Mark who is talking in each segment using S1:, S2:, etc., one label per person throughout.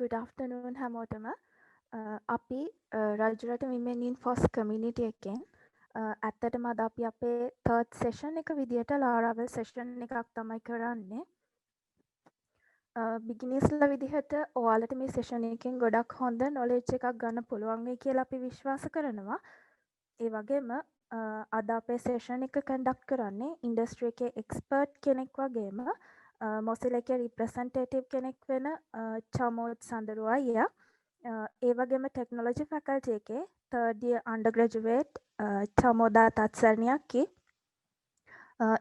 S1: good afternoon හැමෝටම. අපි Rajarata women in force community එකෙන් ඇත්තටම අද අපි අපේ third session එක විදියට Laravel session එකක් තමයි කරන්නේ. beginnersලා විදිහට ඔයාලට මේ session එකෙන් ගොඩක් හොඳ knowledge එකක් ගන්න පුළුවන් වෙයි කියලා අපි විශ්වාස කරනවා. ඒ වගේම අද අපේ session එක conduct කරන්නේ industry එකේ expert කෙනෙක් වගේම Mozilla එකේ representative කෙනෙක් වෙන චමෝත් සඳරු අයියා. ඒ වගේම technology faculty එකේ third year undergraduate චමෝදා තත්සරණියක්කි.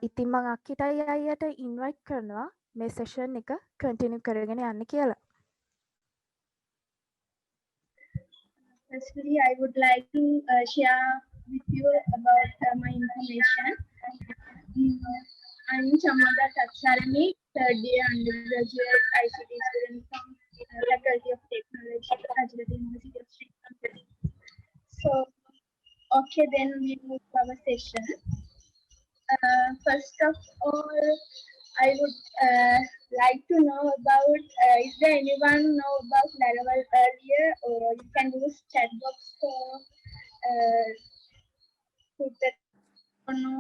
S1: ඉතින් මම අක්කිටයි අයියට invite කරනවා මේ session එක continue කරගෙන යන්න කියලා.
S2: Firstly, I would like to share with you about my information. I'm Chamoda Tatsarani, third year undergraduate ICT student from Faculty of Technology, Rajasthan University of Sri. So, okay, then we move to our session. First of all, I would like to know about, is there anyone know about Laravel earlier, or you can use chat box for put that or no,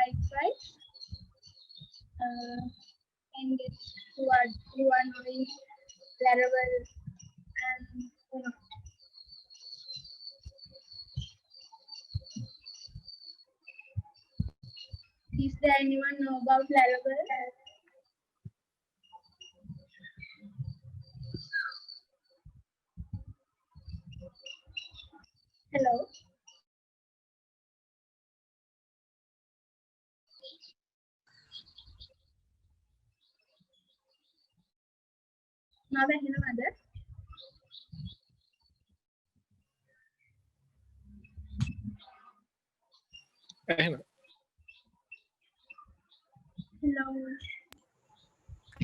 S2: like right? And who are knowing Laravel and you know. Is there anyone know about Laravel? Hello. Now I hear mother. Hello.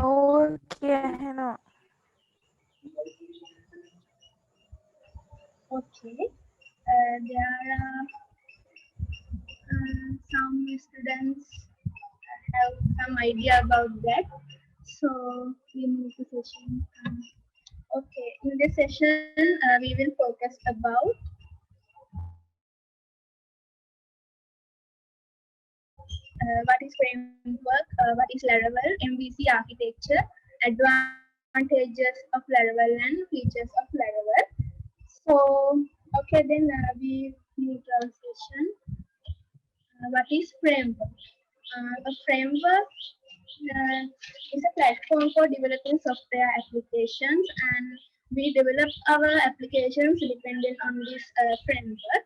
S1: Okay, hello.
S2: Okay. There are some students have some idea about that. So we move to session. Okay, in this session we will focus about what is framework, what is Laravel, MVC architecture, advantages of Laravel and features of Laravel. So, okay, then we move to our session. What is framework? A framework is a platform for developing software applications, and we develop our applications dependent on this framework.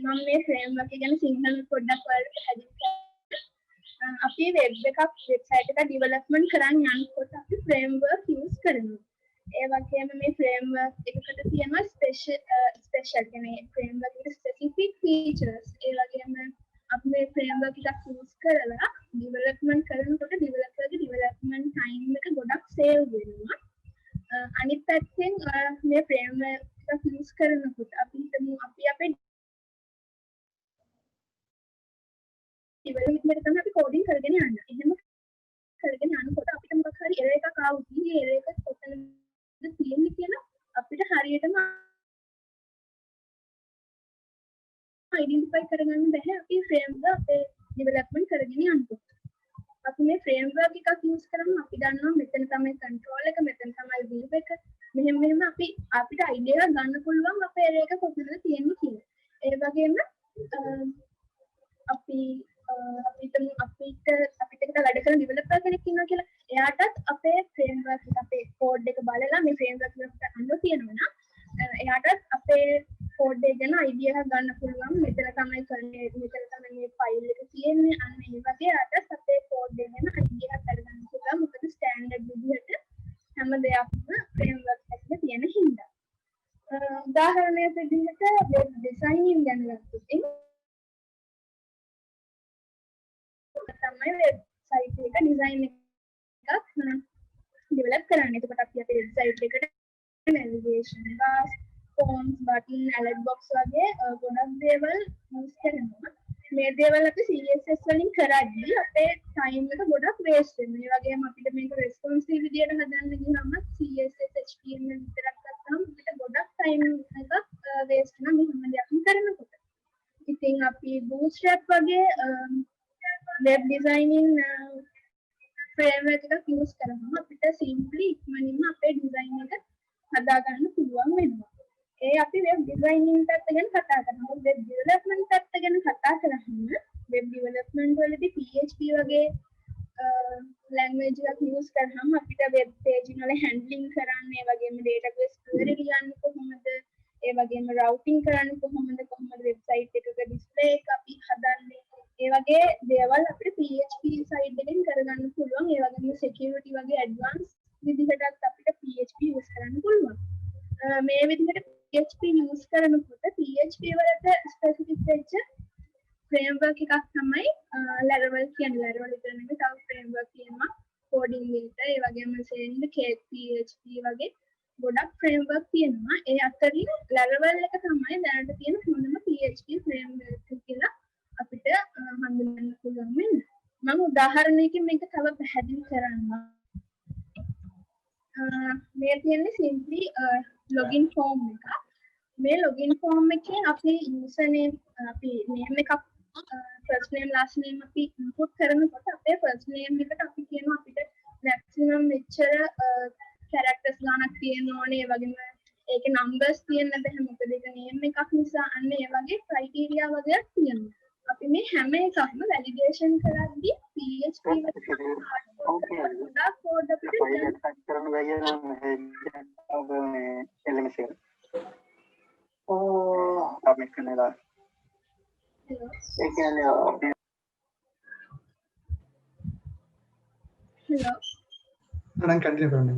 S2: මම මේ framework එක ගැන සිංහලෙන් පොඩ්ඩක් ඔයාලට පැහැදිලි කරන්න. අපි web website එක development කරන්න යනකොට අපි framework use කරනවා. ඒ වගේම මේ framework එකකට තියෙනවා special කියන්නේ framework එකට specific features. ඒ වගේම අපි මේ framework එකක් use කරලා development කරනකොට developer ගේ development time එක ගොඩක් save වෙනවා. අනිත් පැත්තෙන් මේ framework එකක් use කරනකොට අපි හිතමු අපි අපේ development තමයි අපි coding කරගෙන යනවා. එහෙම කරගෙන යනකොට අපිට මොකක් හරි error එකක් ආවොත් මේ error එක කොතනද තියෙන්නේ කියලා අපිට හරියටම identify කරගන්න බැහැ අපි framework අපේ development කරගෙන යනකොට. අපි මේ framework එකක් use කරාම අපි දන්නවා මෙතන තමයි control එක, මෙතන තමයි view එක. මෙහෙම අපිට idea එකක් ගන්න පුළුවන් අපේ error එක කොතනද තියෙන්නේ කියලා. ඒ වගේම අපිට වැඩ කරන developer කෙනෙක් ඉන්නවා කියලා එයාටත් අපේ framework එක අපේ code එක බලලා මේ framework එකට අනුව තියෙනවා නම් එයාටත් අපේ code එක ගැන idea එකක් ගන්න පුළුවන් මෙතන තමයි කරන්නේ මෙතන තමයි මේ file එක තියෙන්නේ අන්න ඒ වගේ එයාටත් අපේ code එක ගැන idea එකක් අරගන්න පුළුවන් මොකද standard විදිහට හැම දෙයක්ම framework එකේ තියෙන හින්දා උදාහරණයක් විදිහට web designing ගැන ගත්තොත් තමයි website එක design එකක් develop කරන්න. එතකොට අපි අපේ website එකට navigation bars, fonts, button, alert box වගේ ගොඩක් දේවල් use කරනවා. මේ දේවල් අපි CSS වලින් කරද්දී අපේ ටයිම් එක ගොඩක් වේස්ට් වෙනවා. ඒ වගේම අපිට මේක රෙස්පොන්සිව් විදියට හදන්න ගියාම CSS HTML විතරක් ගත්තාම අපිට ගොඩක් ටයිම් එකක් වේස්ට් වෙනවා මේ හැම දෙයක්ම කරනකොට. ඉතින් අපි bootstrap වගේ web designing framework එකක් use කරාම අපිට simply ඉක්මනින්ම අපේ design එක හදා ගන්න පුළුවන් වෙනවා. ඒ අපි web designing පැත්ත ගැන කතා කරනවා. web development පැත්ත ගැන කතා කරාම web development වලදී PHP වගේ language එකක් use කරාම අපිට web page වල handling කරන්න, ඒ වගේම database query ලියන්න කොහොමද, ඒ වගේම routing කරන්න කොහොමද website එකක display එක අපි හදන්නේ, ඒ වගේ දේවල් අපිට PHP side එකෙන් කරගන්න පුළුවන්. ඒ වගේම security වගේ advanced විදිහටත් අපිට PHP use කරන්න පුළුවන්. මේ විදිහට PHP use කරනකොට PHP වලට specific වෙච්ච framework එකක් තමයි Laravel කියන්නේ. Laravel විතර නෙමෙයි තව framework තියෙනවා coding වලට. ඒ වගේම Cake PHP වගේ ගොඩක් framework තියෙනවා. ඒ අතරින් Laravel එක තමයි දැනට තියෙන හොඳම PHP framework කියලා අපිට හඳුන්වන්න පුළුවන් වෙන්නේ. මම උදාහරණයකින් මේක තව පැහැදිලි කරන්නම්. මේ තියෙන්නේ simply login form එක. මේ login form එකේ අපි username අපි name එකක් first name last name අපි input කරනකොට අපේ first name එකට අපි කියනවා අපිට maximum මෙච්චර characters ගණනක් තියෙන්න ඕනේ. ඒ වගේම ඒකේ numbers තියෙන්න බෑ මොකද ඒක name එකක් නිසා. අන්න ඒ වගේ criteria වගේක් තියෙනවා. අපි මේ හැම එකක්ම validation කරද්දී PHP වලට code අපිට
S3: කරන්න බැහැ නම් LMS එක. අපි කනලා ඒ කියන්නේ
S2: hello
S4: අනන් කන්ටිනියු කරන්න.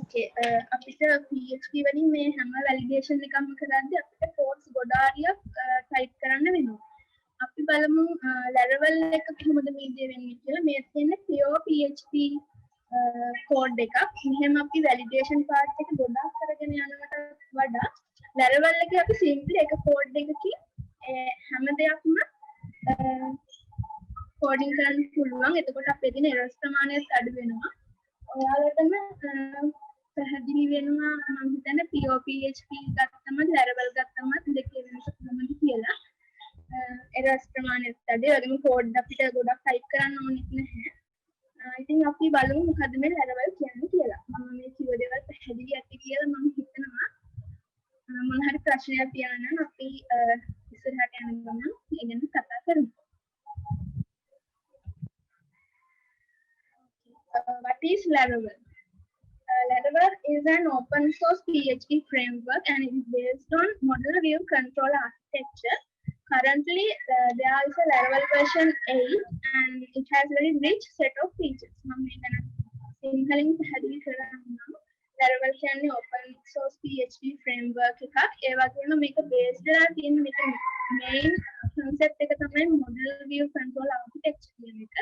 S2: okay අපිට PHP වලින් මේ හැම validation එකක්ම කරද්දී අපිට codes ගොඩාරියක් type කරන්න වෙනවා. අපි බලමු Laravel එක කොහොමද මේ දේ වෙන්නේ කියලා. මේ තියෙන pure PHP code එකක්. මෙහෙම අපි validation part එක ගොඩක් කරගෙන යනවට වඩා Laravel එකේ අපි simply එක code එකකින් හැම දෙයක්ම coding කරන්න පුළුවන්. එතකොට අපේ තියෙන errors ප්‍රමාණයත් අඩු වෙනවා. ඔයාලටම පැහැදිලි වෙනවා මම හිතන්නේ pure PHP ගත්තම Laravel ගත්තම දෙකේ වෙනස කොහොමද කියලා. errors ප්‍රමාණයත් අඩු. ඒ වගේම code අපිට ගොඩක් type කරන්න ඕනෙත් නැහැ. ඉතින් අපි බලමු මොකද මේ Laravel කියන්නේ කියලා. මම මේ කිව්ව දේවල් පැහැදිලි ඇති කියලා මම හිතනවා. මොන හරි ප්‍රශ්නයක් තියෙනවා නම් අපි ඉස්සරහට යන ගමන් ඒ ගැන කතා කරමු. What is Laravel? Laravel is an open source PHP framework and it is based on model view control architecture. Currently, there is a Laravel version 8 and it has very rich set of features. මම මේ ගැන සිංහලෙන් පැහැදිලි කරන්නම්. Laravel කියන්නේ open source PHP framework එකක්. ඒ වගේම මේක based වෙලා තියෙන මේක main concept එක තමයි model view control architecture කියන එක.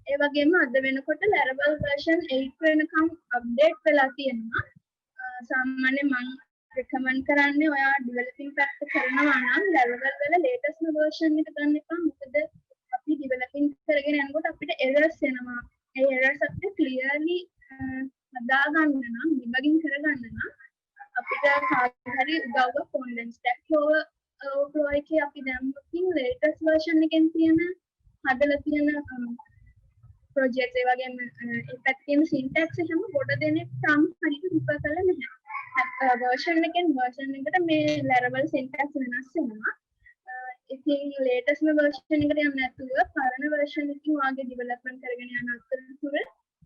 S2: ඒ වගේම අද වෙනකොට Laravel version 8 වෙනකම් update වෙලා තියෙනවා. සාමාන්‍යයෙන් මම recommend කරන්නේ ඔයා developing පැත්ත කරනවා නම් Laravel වල latest version එක ගන්න එපා. මොකද අපි developing කරගෙන යනකොට අපිට errors එනවා. ඒ errors අපිට clearly හදා ගන්න නම් debugging කරගන්න නම් අපිට කාට හරි උදව්වක් ඕන. දැන් Stack Overflow එකේ අපි දැම්මොත් latest version එකෙන් තියෙන හදලා තියෙන project ඒ වගේම ඒකත් තියෙන syntax හැම පොඩ දෙනෙක් තාම හරියට prepare කරලා නැහැ. version එකෙන් version එකට මේ Laravel syntax වෙනස් වෙනවා. ඉතින් latest version එකට යන්න නැතුව පරණ version එකකින් වාගේ development කරගෙන යන අතරතුර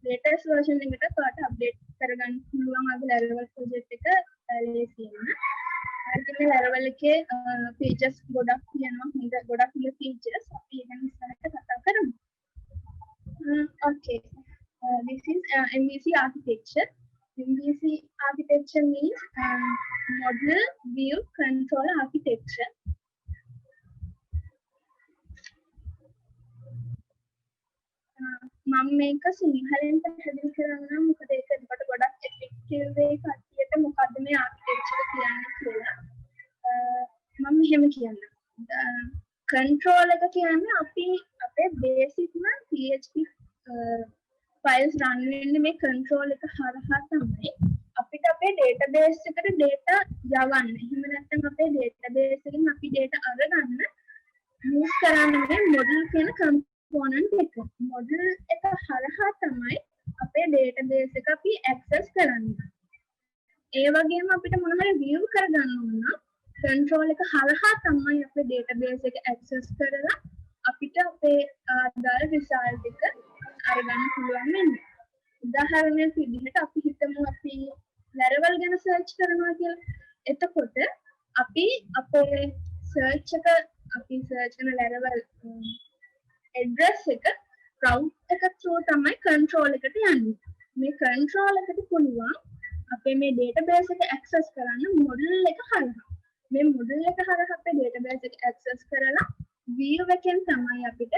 S2: latest version එකට පාට update කරගන්න පුළුවන් වගේ Laravel project එක ලේසියෙන්. ඉතින් මේ Laravel එකේ features ගොඩක් තියෙනවා. හොඳ ගොඩක් features අපි ඒ ගැන ඉස්සරහට කතා කරමු. Okay, this is MVC architecture. MVC architecture means model view control architecture. මම මේක සිංහලෙන් පැහැදිලි කරන්නම් මොකද ඒක එකට ගොඩක් effective way කට්ටියට මොකද්ද මේ architecture කියන්නේ කියලා. මම මෙහෙම කියන්නම්. control එක කියන්නේ අපි අපේ basic නම් PHP files run වෙන්නේ මේ control එක හරහා තමයි අපිට අපේ database එකට data යවන්න. එහෙම නැත්නම් අපේ database එකෙන් අපි data අරගන්න use කරන්නේ මේ model කියන component එක. model එක හරහා තමයි අපේ database එක අපි access කරන්නේ. ඒ වගේම අපිට මොන හරි view කරගන්න ඕන නම් control එක හරහා තමයි අපේ database එක access කරලා අපිට අපේ අදාළ result එක අරගන්න පුළුවන් වෙන්නේ. උදාහරණයක් විදිහට අපි හිතමු අපි Laravel ගැන search කරනවා කියලා. එතකොට අපි අපේ search එක අපි search කරන Laravel address එක route එක through තමයි control එකට යන්නේ. මේ control එකට පුළුවන් අපේ මේ database එක access කරන්න model එක හරහා. මේ model එක හරහා අපේ database එක access කරලා view එකෙන් තමයි අපිට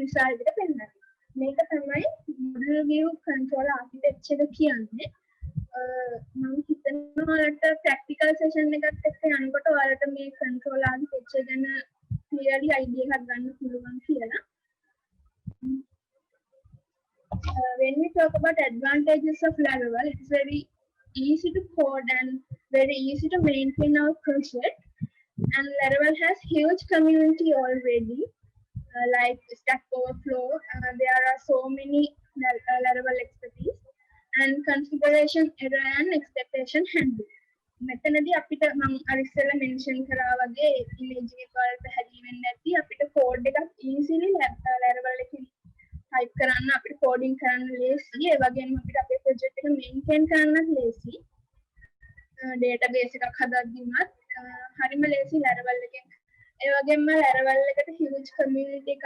S2: result එක පෙන්නන්නේ. මේක තමයි model view control architecture එක කියන්නේ. මම හිතනවා ඔයාලට practical session එකත් එක්ක යනකොට ඔයාලට මේ control architecture ගැන clearly idea එකක් ගන්න පුළුවන් කියලා. When we talk about advantages of Laravel, it's very easy to code and very easy to maintain our project. And Laravel has huge community already, like Stack Overflow. There are so many Laravel expertise and configuration error and expectation handling. මෙතනදී අපිට මම අර ඉස්සෙල්ලා mention කරා වගේ image එක වලට හැදී වෙන්නේ නැති අපිට කෝඩ් එකක් easily Laravel එකකින් type කරන්න අපිට coding කරන්න ලේසි. ඒ වගේම අපිට අපේ project එක maintain කරන්නත් ලේසි. database එකක් හදද්දී උනත් හරිම ලේසි Laravel එකෙන්. ඒ වගේම Laravel එකට huge community එකක්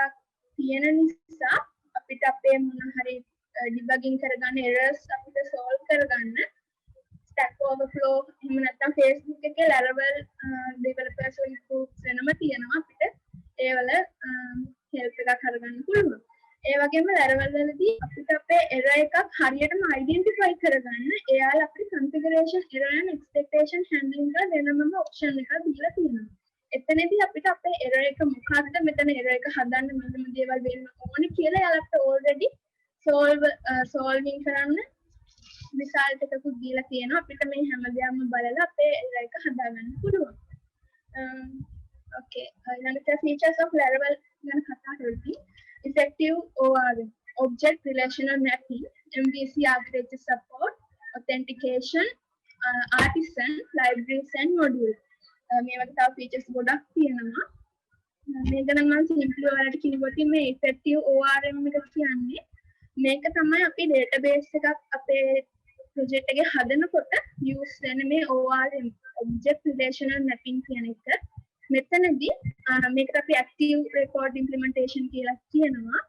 S2: තියෙන නිසා අපිට අපේ මොන හරි debugging කරගන්න errors අපිට solve කරගන්න Stack Overflow එහෙම නැත්නම් Facebook එකේ Laravel developers groups වෙනම තියෙනවා අපිට ඒවල help එකක් අරගන්න පුළුවන්. ඒ වගේම Laravel වලදී අපිට අපේ error එකක් හරියටම identify කරගන්න එයාලා අපිට configuration error and expectation handling එක වෙනමම option එකක් දීලා තියෙනවා. එතනදී අපිට අපේ error එක මොකක්ද මෙතන error එක හදන්න මෙන්න මේ දේවල් වෙන්න ඕනේ කියලා එයාලට already solving කරන්න result එකකුත් දීලා තියෙනවා. අපිට මේ හැමදේම බලලා අපේ error එක හදාගන්න පුළුවන්. Okay, ඊළඟට features of Laravel ගැන කතා කරද්දී effective ORM, object relational mapping, MVC architecture support, authentication, artisan, libraries and modules. මේ වගේ තව features ගොඩක් තියෙනවා. මේක නම් මම simply ඔයාලට කිව්වොත් මේ effective ORM එක කියන්නේ මේක තමයි අපි database එකක් අපේ project එකේ හදනකොට use වෙන මේ ORM, object relational mapping කියන එක. මෙතනදී මේකට අපි active record implementation කියලා කියනවා.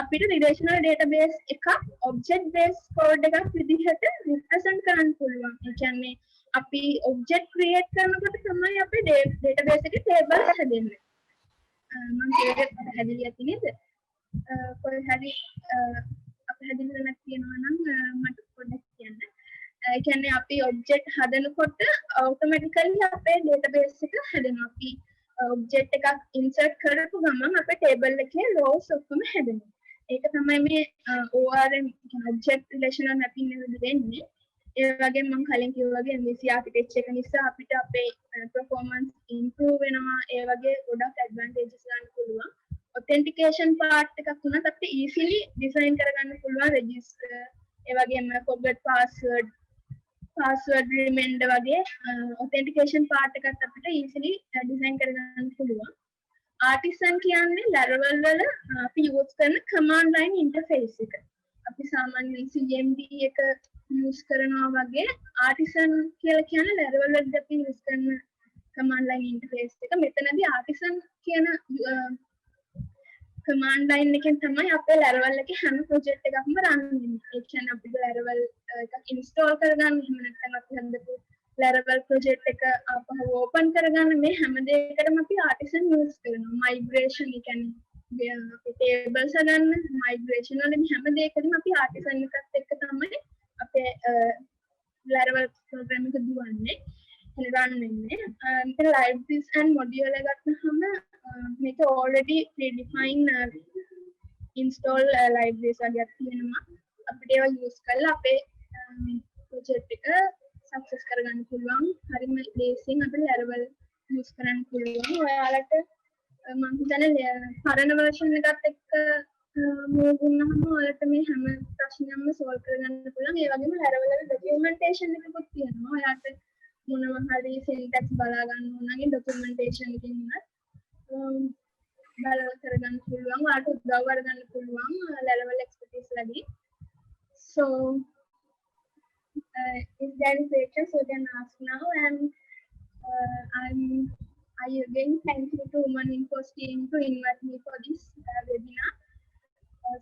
S2: අපිට relational database එකක් object based code එකක් විදිහට represent කරන්න පුළුවන්. ඒ කියන්නේ අපි object create කරනකොට තමයි අපේ database එකේ tables හැදෙන්නේ. මම ඒක පැහැදිලි ඇති නේද? කොහේ හරි අපහැදිලි නැති කියනවා නම් මට පොඩ්ඩක් කියන්න. ඒ කියන්නේ අපි object හදනකොට automatically අපේ database එක හැදෙනවා. අපි object එකක් insert කරපු ගමන් අපේ table එකේ rows ඔක්කොම හැදෙනවා. ඒක තමයි මේ ORM object relational mapping එකෙන් වෙන්නේ. ඒ වගේම මම කලින් කිව්වා වගේ MVC architecture එක නිසා අපිට අපේ performance improve වෙනවා. ඒ වගේ ගොඩක් advantages ගන්න පුළුවන්. authentication part එකක් උනත් අපිට easily design කරගන්න පුළුවන් register. ඒ වගේම forgot password remainder වගේ authentication part එකත් අපිට easily design කරගන්න පුළුවන්. artisan කියන්නේ Laravel වල අපි use කරන command line interface එක. අපි සාමාන්‍යයෙන් CMD එක use කරනවා වගේ artisan කියලා කියන්නේ Laravel වලදී අපි use කරන command line interface එක. මෙතනදී artisan කියන command line එකෙන් තමයි අපේ Laravel එකේ හැම project එකක්ම run වෙන්නේ. ඒ කියන්නේ අපිට Laravel එකක් install කරගන්න එහෙම නැත්නම් අපි හදපු Laravel project එක අපහව open කරගන්න මේ හැම දෙයකටම අපි artisan use කරනවා. migration ඒ කියන්නේ අපේ tables හදන්න migration වලදී හැම දෙයකටම අපි artisan එකත් එක්ක තමයි අපේ Laravel program එක දුවන්නේ. run වෙන්නේ. libraries and module එක ගත්තහම මේක already predefined install libraries වගේක් තියෙනවා. අපිට ඒවා use කරලා අපේ project එක success කරගන්න පුළුවන්. හරිම ලේසියෙන් අපිට Laravel use කරන්න පුළුවන්. ඔයාලට මම හිතන්නේ පරණ version එකත් එක්ක move වුණාම ඔයාලට මේ හැම ප්‍රශ්නයක්ම solve කරගන්න පුළුවන්. ඒ වගේම Laravel වල documentation එකකුත් තියෙනවා. ඔයාලට මොනවා හරි syntax බලා ගන්න ඕන නම් documentation එකකින් බලලා කරගන්න පුළුවන්. ඔයාලට උදව් කරගන්න පුළුවන් Laravel expertise ලදී. So if there is questions you can ask now, and I again thank you to Human Infos team to invite me for this webinar.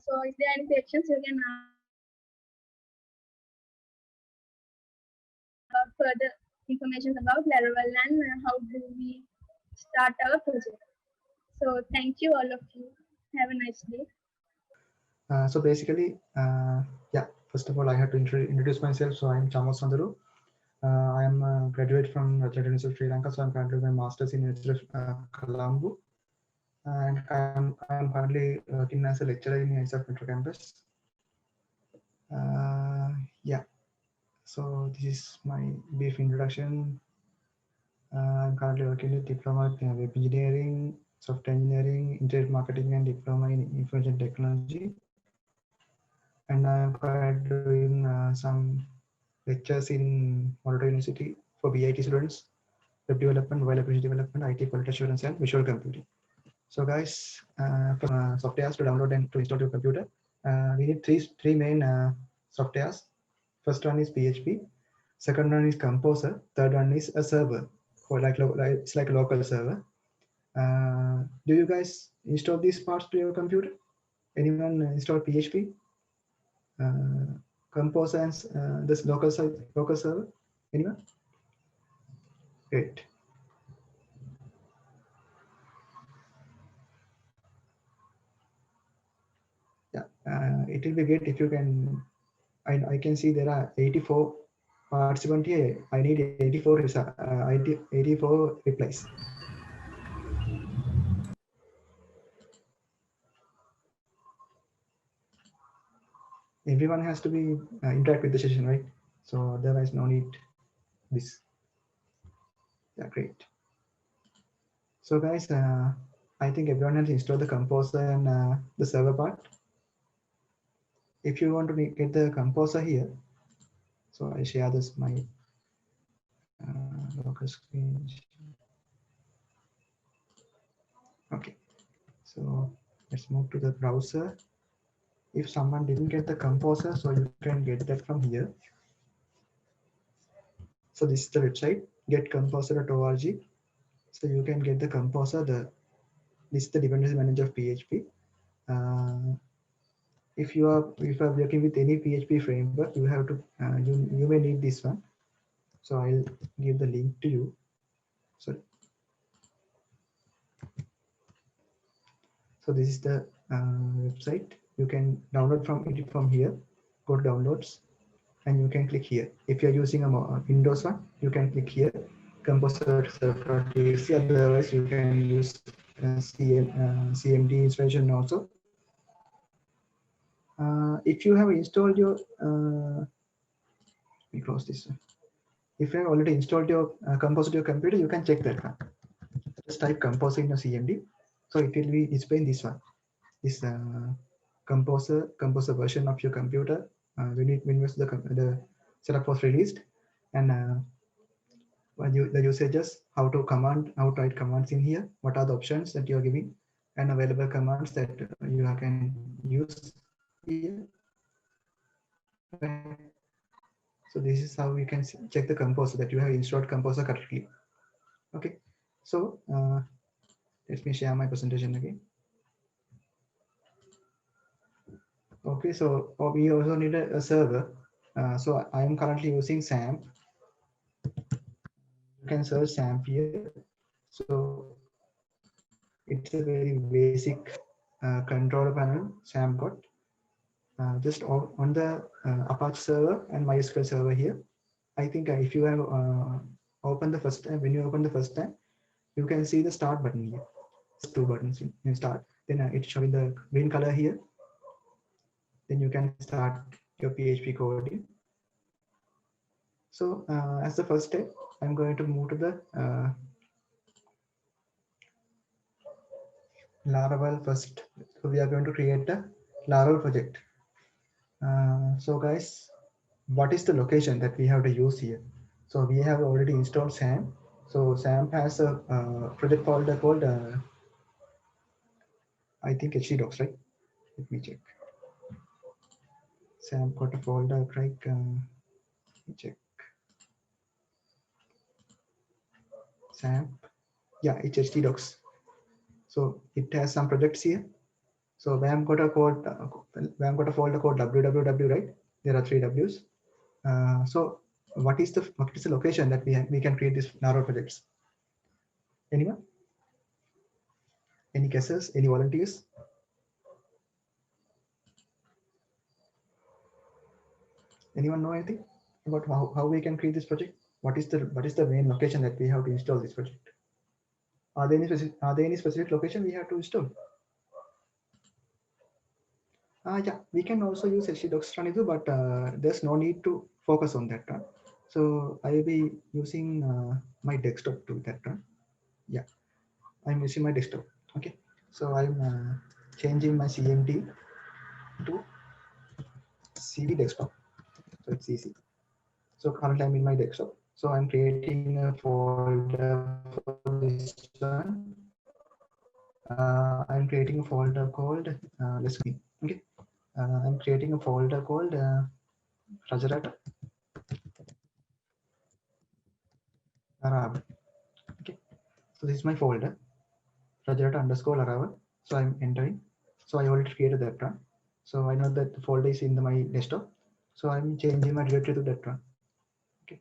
S2: So if there are any questions you can ask about further information about Laravel and how do we start our project. So thank you all of you. Have a nice day.
S4: So basically, yeah, first of all, I have to introduce myself. So I am Chamos Sandaru. I am a graduate from Rajat University of Sri Lanka. So I'm currently doing my master's in University of Colombo. And I'm currently working as a lecturer in ISAF Metro Campus. Yeah, so this is my brief introduction. I'm currently working with diploma in web engineering, software engineering, internet marketing, and diploma in information technology. And I'm currently doing some lectures in Monash University for BIT students, web development, mobile application development, IT quality assurance, and visual computing. So guys, softwares to download and to install your computer, we need three main softwares. First one is PHP, second one is Composer, third one is a server, or it's like a local server. Do you guys install these parts to your computer? Anyone install PHP, Composer, and this local server? Anyone? Great. Yeah, it will be great if you can. I can see there are 84 participants here. I need 84 replies. Everyone has to be interact with the session, right? So otherwise no need this. Yeah, great. So guys, I think everyone has installed the Composer and the server part. If you want to get the Composer here, so I share this my local screen. Okay, so let's move to the browser. If someone didn't get the Composer, so you can get that from here. So this is the website, getcomposer.org. So you can get the Composer. This is the dependency manager of PHP. If you are working with any PHP framework, you have to you may need this one. So I'll give the link to you. So this is the website. You can download from here. Go to downloads, and you can click here. If you are using a Windows one, you can click here, composer.exe. Otherwise, you can use CMD installation also. If you have installed your, let me close this one. If you have already installed your Composer to your computer, you can check that one. Just type Composer in your CMD. So it will be displaying this one. This Composer version of your computer when the setup was released, and the usages, how to write commands in here, what are the options that you are giving, and available commands that you can use here. Okay. So this is how we can check the Composer that you have installed Composer correctly. Okay, so let me share my presentation again. Okay, so we also need a server. So I am currently using SAMP. You can search SAMP here. So it's a very basic controller panel SAMP got. Just on the Apache server and MySQL server here. I think if you have opened the first time, when you open the first time, you can see the start button here. two buttons in start. Then it's showing the green color here. Then you can start your PHP coding. So as the first step, I'm going to move to the Laravel first. So we are going to create a Laravel project. So guys, what is the location that we have to use here? So we have already installed SAM. So SAM has a project folder called I think htdocs, right? Let me check. SAM got a folder, right? Let me check. SAM, yeah, it's htdocs. So it has some projects here. So WAM got a code, WAM got a folder called www, right? There are 3 W's. So what is the location that we can create these Laravel projects? Anyone? Any guesses? Any volunteers? Anyone know anything about how we can create this project? What is the main location that we have to install this project? Are there any specific location we have to install? Yeah, we can also use htdocs Ranidu, but there's no need to focus on that one. So I will be using my desktop to that one. Yeah, I'm using my desktop. Okay, so I'm changing my CMD to CD desktop. So it's easy. So currently I'm in my desktop. So I'm creating a folder for this one. I'm creating a folder called let's see. Okay, I'm creating a folder called Rajarata Laravel. Okay, so this is my folder Rajarata underscore Laravel. So I'm entering. So I already created that one. So I know that the folder is in my desktop. So I'm changing my directory to that one. Okay.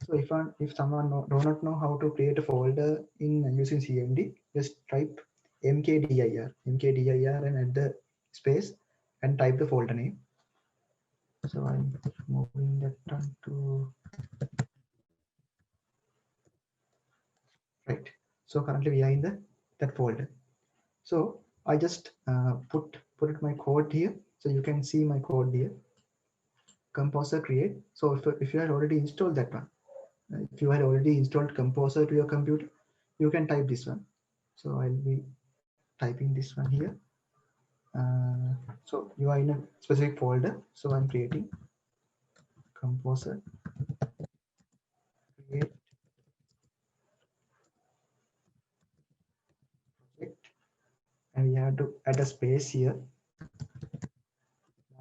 S4: So if someone do not know how to create a folder in using CMD, just type mkdir and add the space and type the folder name. So I'm moving that one to right. So currently we are in that folder. So I just put my code here, so you can see my code here. Composer create. So if you had already installed that one, if you had already installed Composer to your computer, you can type this one. So I'll be typing this one here. So you are in a specific folder. So I'm creating Composer create project, and we have to add a space here.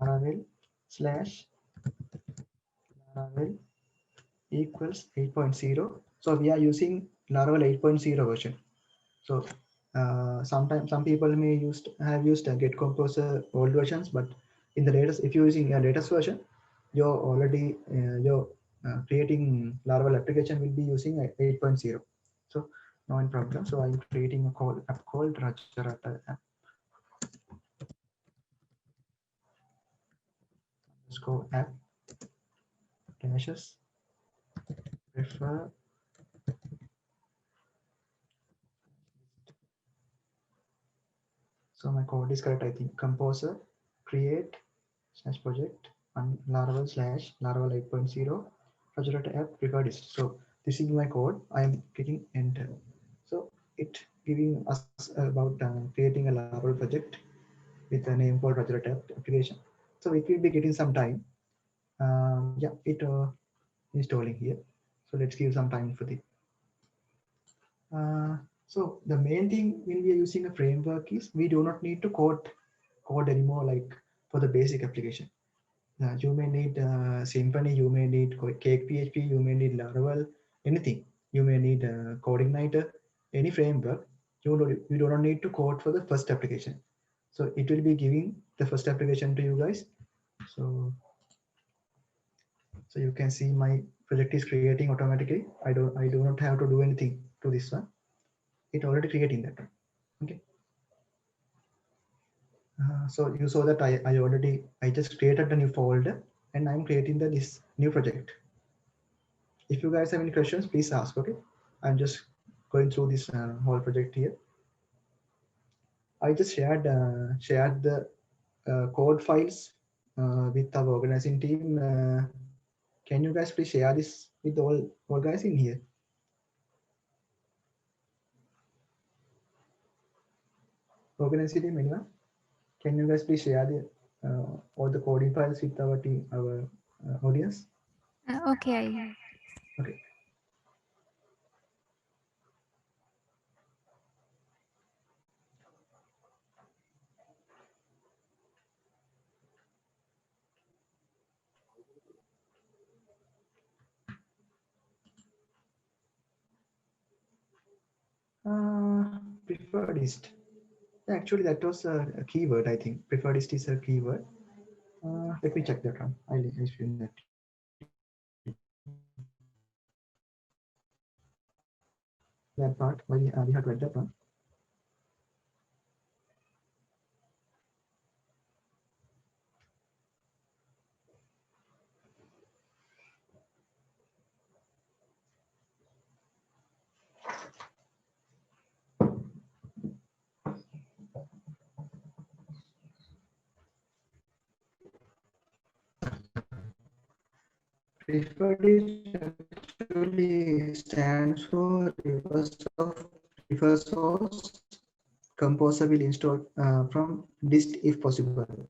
S4: Laravel slash Laravel equals 8.0. So we are using Laravel 8.0 version. So sometimes some people may have used Get Composer old versions, but in the latest, if you're using a latest version, you're already creating Laravel application will be using 8.0. So no problem. So I'm creating a app called Rajarata app. Let's go app dashes refer. So my code is correct, I think. Composer create slash project and Laravel slash Laravel 8.0 Rajarata app record is. So this is my code. I am clicking enter. So it giving us about creating a Laravel project with a name called Rajarata app application. So it will be getting some time. Yeah, it installing here. So let's give some time for the. So the main thing when we are using a framework is we do not need to code anymore like for the basic application. You may need Symfony, you may need Cake PHP, you may need Laravel, anything. You may need CodeIgniter, any framework. You do not need to code for the first application. So it will be giving the first application to you guys. So you can see my project is creating automatically. I do not have to do anything to this one. It already creating that one. Okay. So you saw that I just created a new folder and I'm creating this new project. If you guys have any questions, please ask. Okay, I'm just going through this whole project here. I just shared the code files with our organizing team. Can you guys please share this with all guys in here? Organizing team, anyone? Can you guys please share the all the coding files with our team, our audience?
S5: Okay.
S4: Okay. Preferred list. Actually, that was a keyword. I think preferred list is a keyword. Let me check that one. I'll explain that. That part. Why we have to add that one. Preferred list actually stands for reverse source composer will install from dist if possible.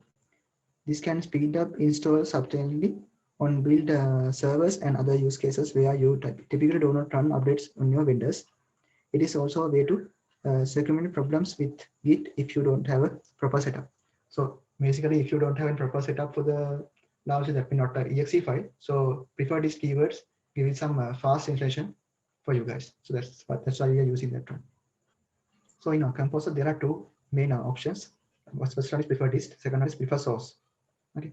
S4: This can speed up install substantially on build servers and other use cases where you typically do not run updates on your vendors. It is also a way to circumvent problems with Git if you don't have a proper setup. So basically, if you don't have a proper setup for the launcher, that may not exe file. So prefer these keywords, give it some fast installation for you guys. So that's why we are using that one. So in our composer, there are two main options. First one is prefer dist, second one is prefer source. Okay.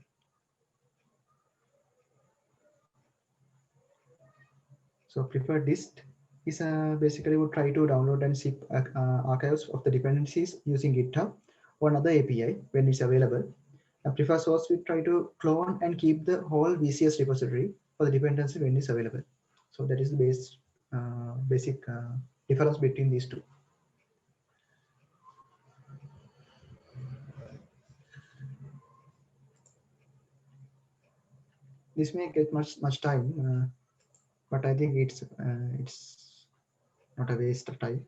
S4: So prefer dist is basically would try to download and zip archives of the dependencies using GitHub or another API when it's available. Prefer source will try to clone and keep the whole VCS repository for the dependency when it's available. So that is the basic difference between these two. This may get much time, but I think it's not a waste of time.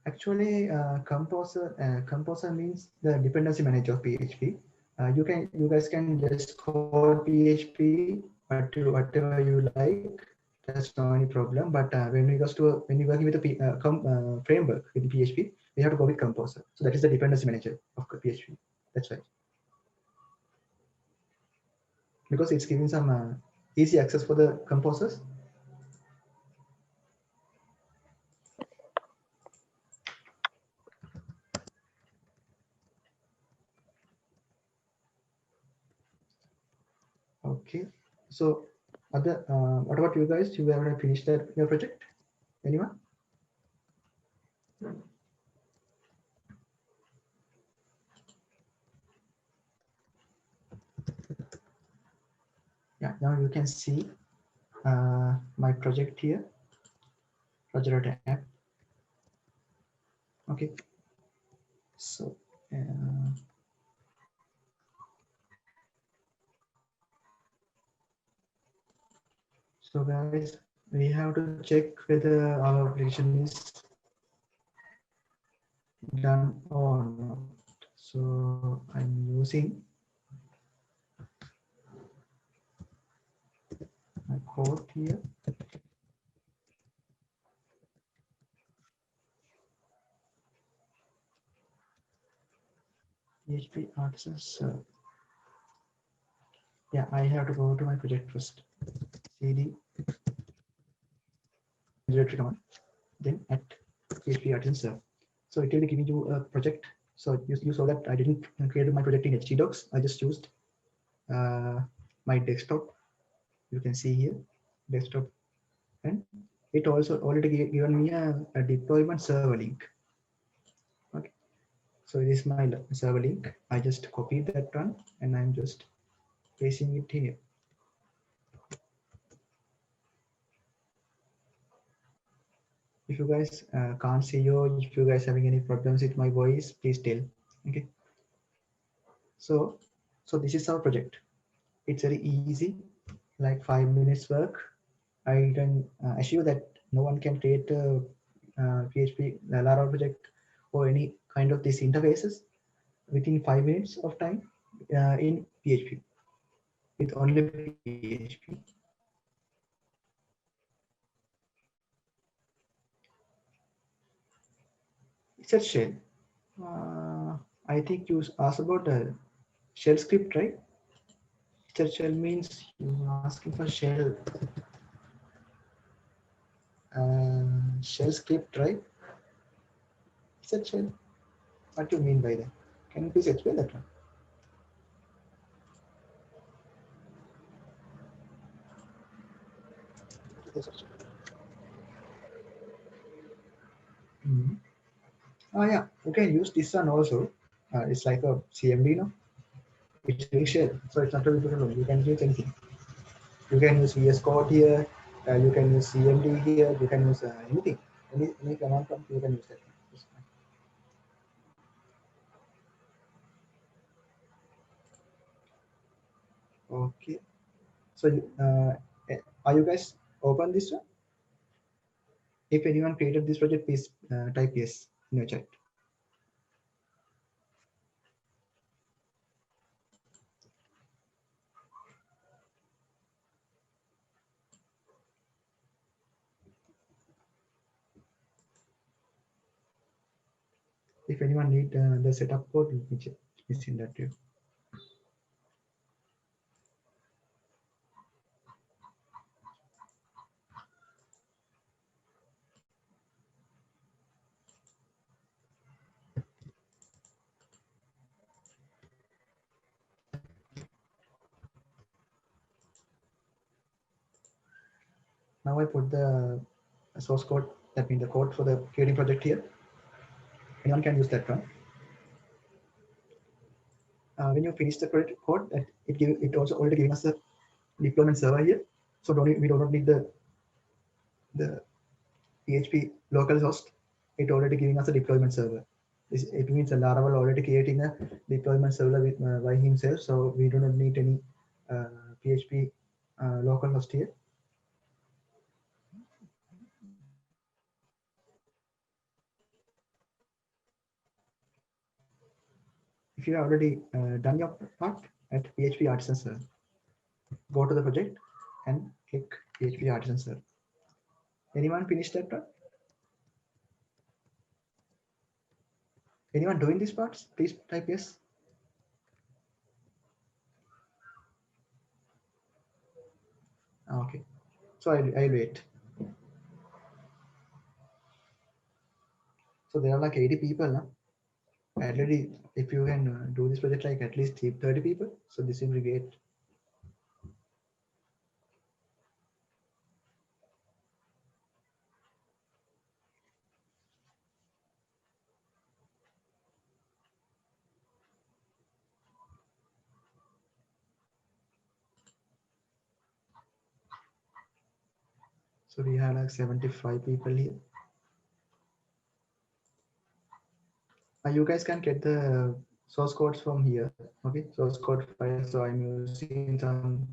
S4: Actually, composer means the dependency manager of PHP. You guys can just code PHP whatever you like. That's no any problem. But when you're working with a framework with PHP, we have to go with composer. So that is the dependency manager of PHP. That's right. Because it's giving some easy access for the composers. Okay. So what about you guys? You have finished your project? Anyone? Yeah, now you can see my project here, project app. Okay, so guys, we have to check whether our application is done or not. So I'm using my code here. PHP artisan server. Yeah, I have to go to my project first. CD directory command, then at PHP artisan server. So it will be giving you a project. So you saw that I didn't create my project in htdocs. I just used my desktop. You can see here desktop, and it also already given me a deployment server link. Okay, so this is my server link. I just copied that one and I'm just pasting it here. If you guys can't see you, if you guys having any problems with my voice, please tell. Okay. So this is our project. It's very easy, like 5 minutes work. I can assure that no one can create a PHP Laravel project or any kind of these interfaces within 5 minutes of time in PHP with only PHP. It's a shell. I think you asked about a shell script, right? It's a shell means you asking for shell. Shell script, right? It's a shell. What do you mean by that? Can you please explain that one? Mhm. Oh yeah, you can use this one also. It's like a CMD, no? It's doing shell, so it's not a difficult. You can use anything. You can use VS Code here. You can use CMD here. You can use anything. Any command prompt you can use that. It's fine. Okay. So are you guys open this one? If anyone created this project, please type yes in your chat. If anyone need the setup code, let me check. Let me send that to you. Now I put the source code, that means the code for the creating project here. Anyone can use that one. When you finish the code, it also already giving us a deployment server here. So we do not need the PHP local host. It already giving us a deployment server. It means a Laravel already creating a deployment server with, by himself. So we do not need any PHP local host here. If you have already done your part at PHP Artisan Server, go to the project and click PHP Artisan Server. Anyone finished that part? Anyone doing these parts? Please type yes. Okay, so I'll wait. So there are like 80 people now. Already, if you can do this project like at least 30 people, so this will be great. So we have like 75 people here. You guys can get the source codes from here. Okay, source code file. So I'm using some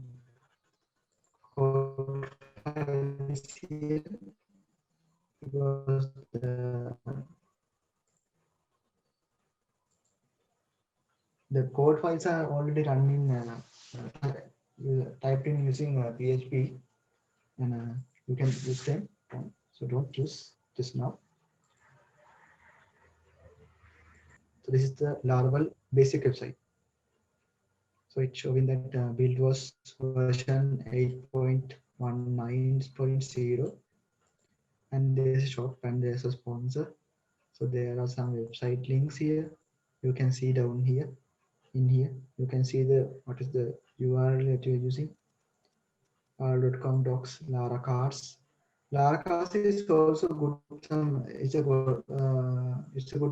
S4: code files here because the code files are already running typed in using PHP, and you can use them. So don't use this now. So this is the Laravel basic website. So it's showing that build was version 8.19.0, and there's a shop and there's a sponsor. So there are some website links here. You can see down here. In here, you can see what is the URL that you're using. R.com docs Lara cards. Lara cards is also good. It's a good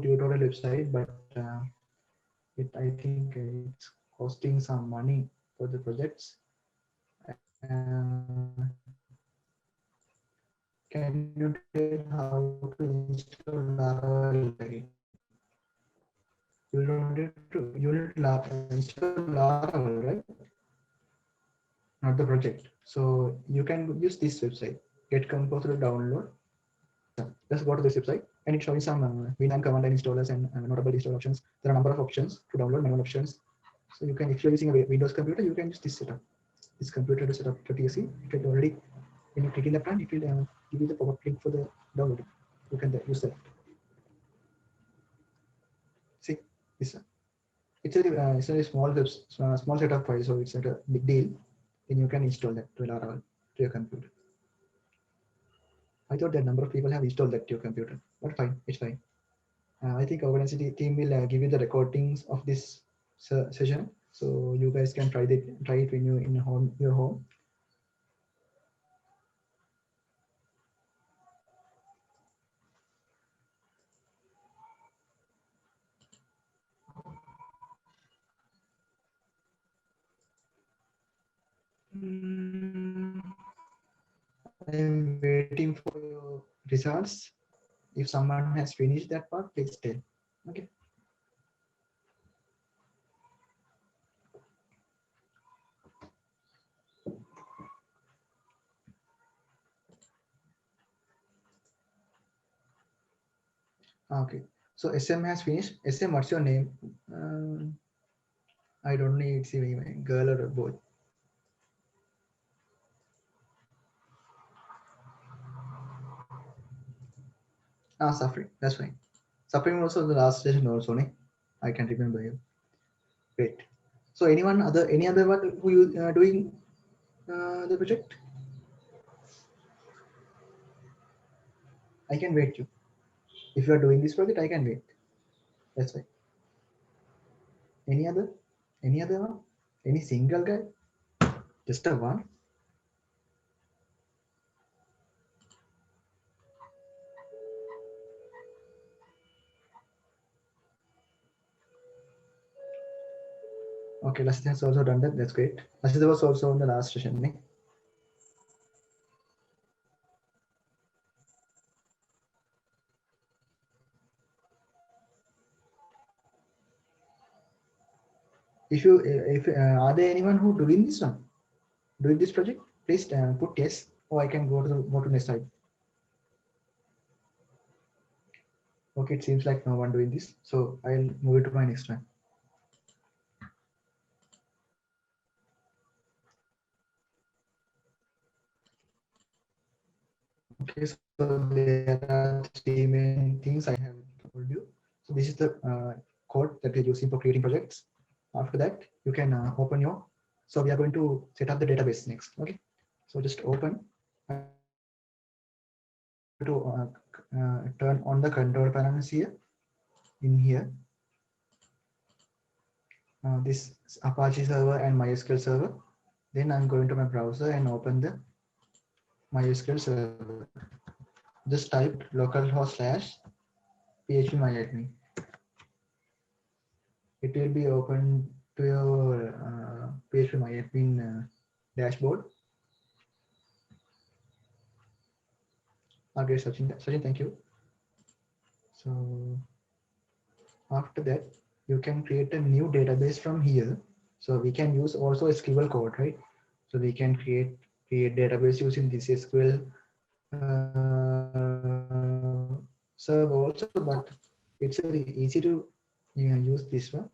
S4: tutorial website, but I think it's costing some money for the projects. Can can you tell how to install Laravel again? You will install Laravel, right? Not the project. So you can use this website, Get Composer download. Just go to this website and it's showing some Winamp command line installers and notable install options. There are a number of options to download, manual options. So you can, if you're using a Windows computer, you can use this setup. This computer to set up to TSC. It will already, when you click in the plan, it will give you the pop-up link for the download. You can use that. See this one. It's a small setup file, so it's not a big deal. Then you can install that to Laravel to your computer. I thought that number of people have installed that to your computer, but fine, it's fine. I think our Audacity team will give you the recordings of this session, so you guys can try it when you're in your home. I'm waiting for your results. If someone has finished that part, please tell. Okay. Okay. So SM has finished. SM, what's your name? I don't know if it's a girl or a boy. Suffering. That's fine. Suffering also the last session also, ne? I can remember you. Great. So any other one who you doing the project? I can wait you. If you are doing this project, I can wait. That's fine. Any other? Any other one? Any single guy? Just a one? Okay, Lasita has also done that. That's great. Lasita was also on the last session, ne? If are there anyone who doing this one, doing this project? Please put yes, or I can go to next slide. Okay, it seems like no one doing this, so I'll move it to my next one. Okay, so there are three main things I have told you. So this is the code that we're using for creating projects. After that, you can open your. So we are going to set up the database next. Okay, so just open to turn on the control panels here. In here, this Apache server and MySQL server. Then I'm going to my browser and open the MySQL server. Just type localhost/phpMyAdmin. It will be open to your phpMyAdmin dashboard. Okay, Sachin, thank you. So after that, you can create a new database from here. So we can use also SQL code, right? So we can create database using this SQL server also, but it's very easy to use this one.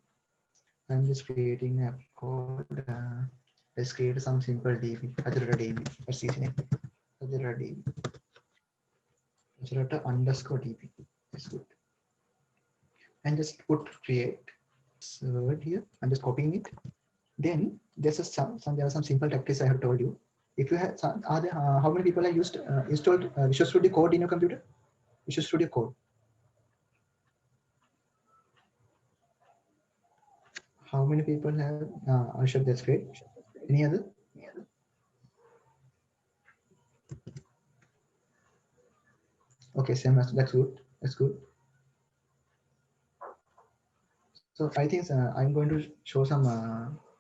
S4: I'm just creating a code. Let's create some simple DB, Azure DB. That's easy name. Azure DB. Azure underscore DB. That's good. And just put create word here. I'm just copying it. Then there's there are some simple tactics I have told you. If you have how many people have installed Visual Studio Code in your computer? Visual Studio Code. How many people have? Ashok, that's great. Any other? Okay, same. That's good. That's good. So I think I'm going to show some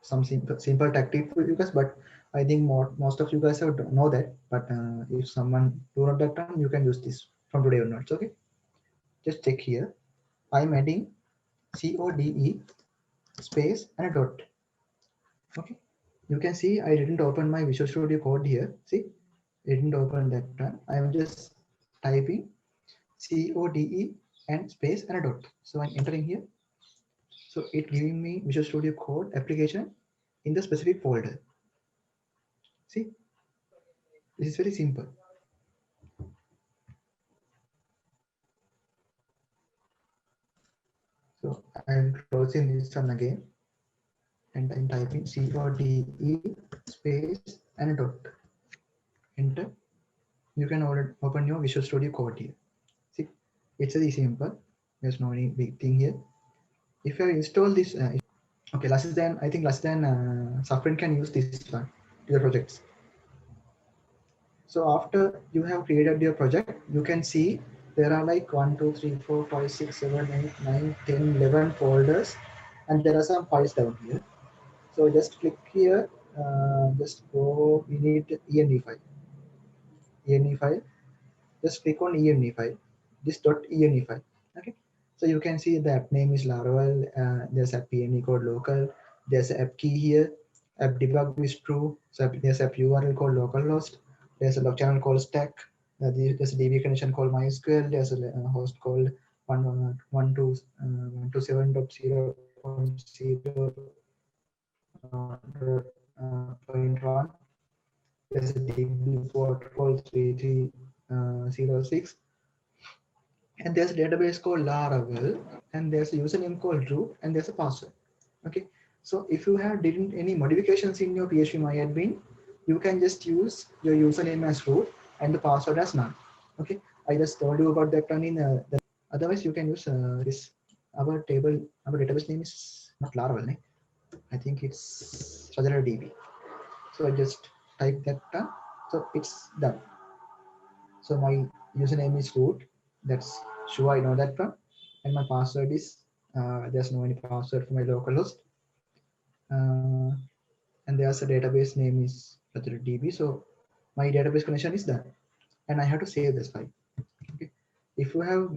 S4: some simple tactic for you guys, but I think most of you guys have know that. But if someone do not that time, you can use this from today onwards. Okay, just check here. I'm adding CODE space and a dot. Okay, you can see I didn't open my Visual Studio Code here. See, it didn't open that time. I'm just typing CODE and space and a dot. So I'm entering here. So it giving me Visual Studio Code application in the specific folder. See, this is very simple. So I'm closing this one again and I'm typing CODE space and a dot. Enter. You can open your Visual Studio Code here. See, it's very simple. There's no any big thing here. If I install this, okay, I think less than Safran can use this one to your projects. So after you have created your project, you can see there are like 1, 2, 3, 4, 5, 6, 7, 8, 9, 10, 11 folders, and there are some files down here. So just click here, just go, we need ENV file. ENV file, just click on ENV file, this .env file. Okay, so you can see the app name is Laravel, there's app PNE code local, there's an app key here, app debug is true, so there's app URL called localhost, there's a log channel called stack, there's a DB connection called MySQL, there's a host called 127.0.0.1. There's a DB port called 3306, and there's a database called Laravel, and there's a username called root, and there's a password. Okay, so if you have didn't any modifications in your PHP MyAdmin, you can just use your username as root and the password as none. Okay, I just told you about that one in otherwise you can use this. Our database name is not Laravel, né? I think it's DB. So I just type that down. So it's done. So my username is root. That's sure I know that one. And my password is there's no any password for my localhost. And there's a database name is DB. So my database connection is done, and I have to save this file. Okay. If you have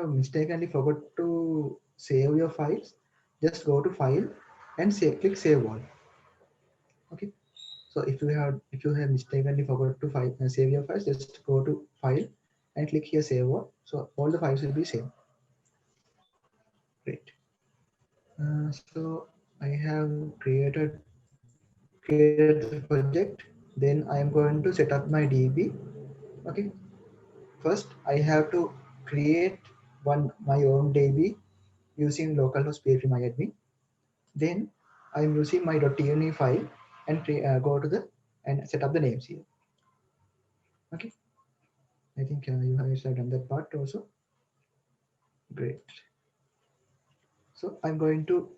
S4: mistakenly forgot to save your files, just go to file and click save all. Okay. So if you have mistakenly forgot to save your files, just go to file and click here save all. So all the files will be saved. Great. So I have created the project. Then I am going to set up my DB. Okay. First, I have to create my own DB using localhost PHP MyAdmin. Then I am using my .env file and go to and set up the names here. Okay. I think you guys have done that part also. Great. So I'm going to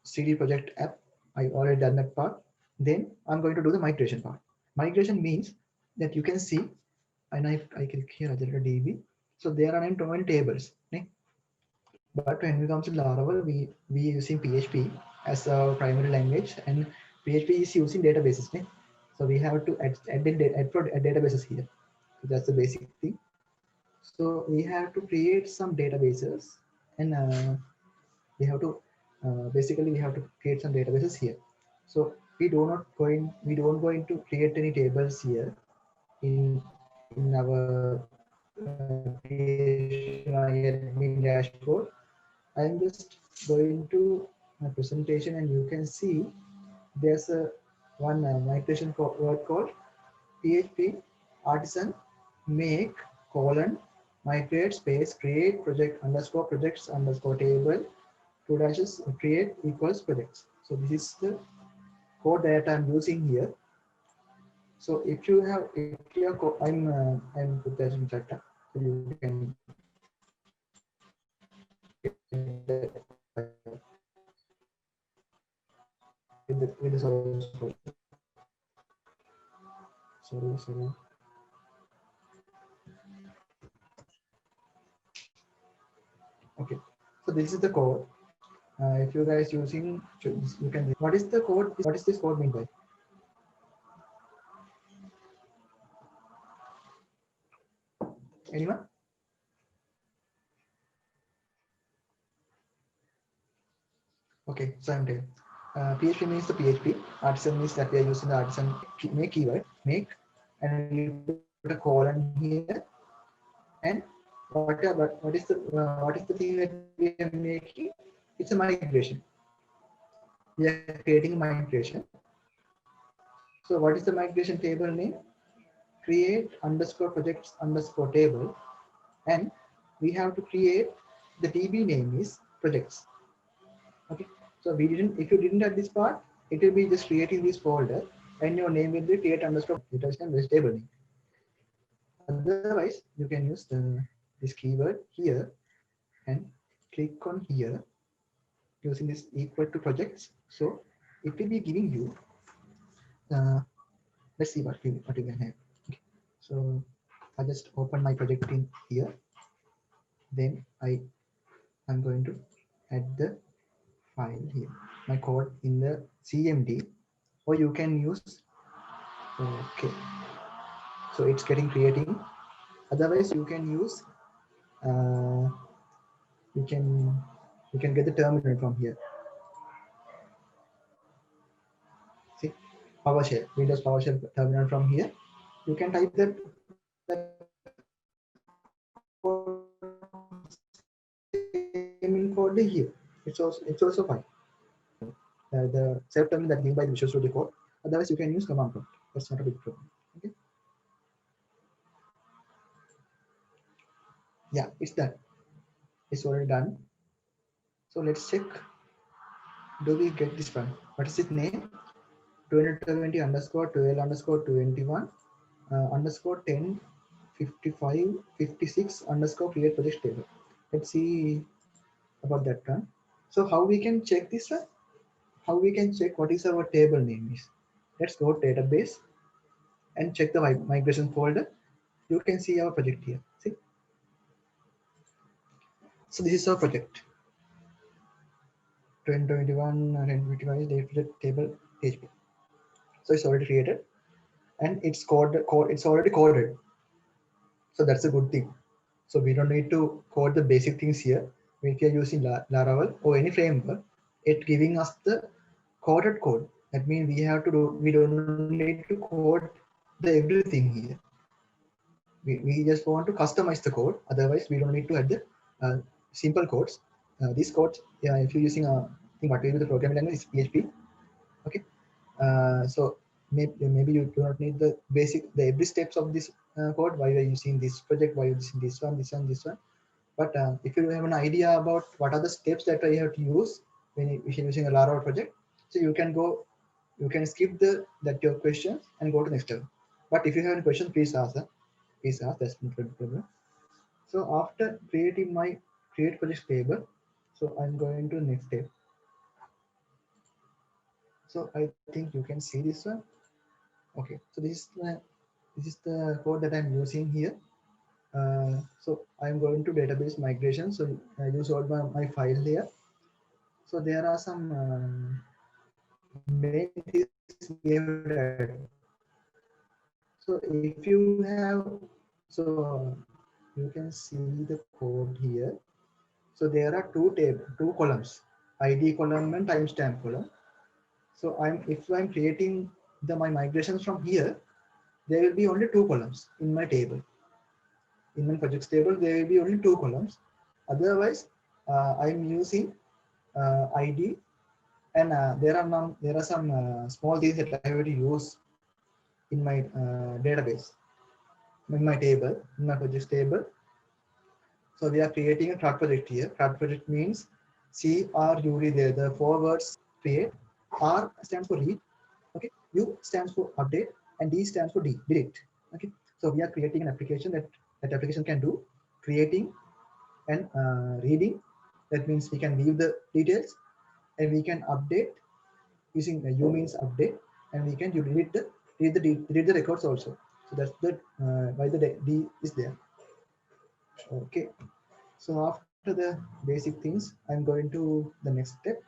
S4: CD project app. I already done that part. Then I'm going to do the migration part. Migration means that you can see, and I click here DB. So there are many tables. Okay? But when it comes to Laravel, we using PHP as a primary language, and PHP is using databases. Okay? So we have to add databases here. So that's the basic thing. So we have to create some databases, and we have to basically we have to create some databases here. So we don't going to create any tables here in our admin dashboard. I'm just going to my presentation, and you can see there's a one migration word called PHP artisan make migrate space create project underscore projects underscore table 2 dashes create equals projects. So this is the code that I'm using here. So if you have, I'm put that in chat. So you can with the source code. Sorry. Okay. So this is the code. If you guys using, you can. What is the code? What is this code mean by? Anyone? Okay, so I'm telling. PHP means the PHP. Artisan means that we are using the artisan make keyword make, and we put a colon here. And what is the thing that we are making? It's a migration. We are creating a migration. So what is the migration table name? Create underscore projects underscore table, and we have to create the DB name is projects. Okay, so we didn't, if you didn't add this part, it will be just creating this folder and your name will be create underscore this table name. Otherwise, you can use this keyword here and click on here using this equal to projects. So it will be giving you, let's see what you can have. Okay. So I just open my project in here. Then I'm going to add the file here, my code in the CMD, or you can use, okay, so it's getting creating. Otherwise you can use, you can get the terminal from here. See, PowerShell, Windows PowerShell terminal from here. You can type that same code here. It's also fine. The self terminal that given by the Visual Studio Code. Otherwise, you can use command prompt. That's not a big problem. Okay. Yeah, it's done. It's already done. So let's check. Do we get this one? What is its name? 2020 underscore 12 underscore 21 underscore 10 55 56 underscore create project table. Let's see about that one. So how we can check this one? How we can check what is our table name is? Let's go database and check the migration folder. You can see our project here. See, so this is our project 2021 and 2025 data table PHP. So it's already created and it's it's already coded. So that's a good thing. So we don't need to code the basic things here. If you're using Laravel or any framework, it's giving us the coded code. That means we don't need to code the everything here. We just want to customize the code. Otherwise, we don't need to add the simple codes. These codes, yeah, if you're using what we use the programming language is PHP. Okay, so maybe you do not need the every steps of this code. Why you are using this project? Why you using this one? But if you have an idea about what are the steps that you have to use when you're using a Laravel project, so you can skip that your questions and go to next step. But if you have any questions, please ask. Please ask. That's not a problem. So after creating my create project table, so I'm going to next step. So I think you can see this one. Okay, so this is the code that I'm using here. So I'm going to database migration. So I use all my file here. So there are some main things we have to add. So if you have, so you can see the code here. So there are two columns, ID column and timestamp column. So if I'm creating my migrations from here, there will be only two columns in my table. In my projects table, there will be only two columns. Otherwise, I'm using ID, and there are some small things that I have to use in my database, in my table, in my projects table. So we are creating a CRUD project here. CRUD project means CRUD there. The 4 words create. R stands for read. Okay. U stands for update, and D stands for delete. Okay. So we are creating an application that application can do creating and reading. That means we can view the details and we can update using U means update, and we can read the records also. So that's the why the D is there. Okay. So the basic things, I'm going to the next step.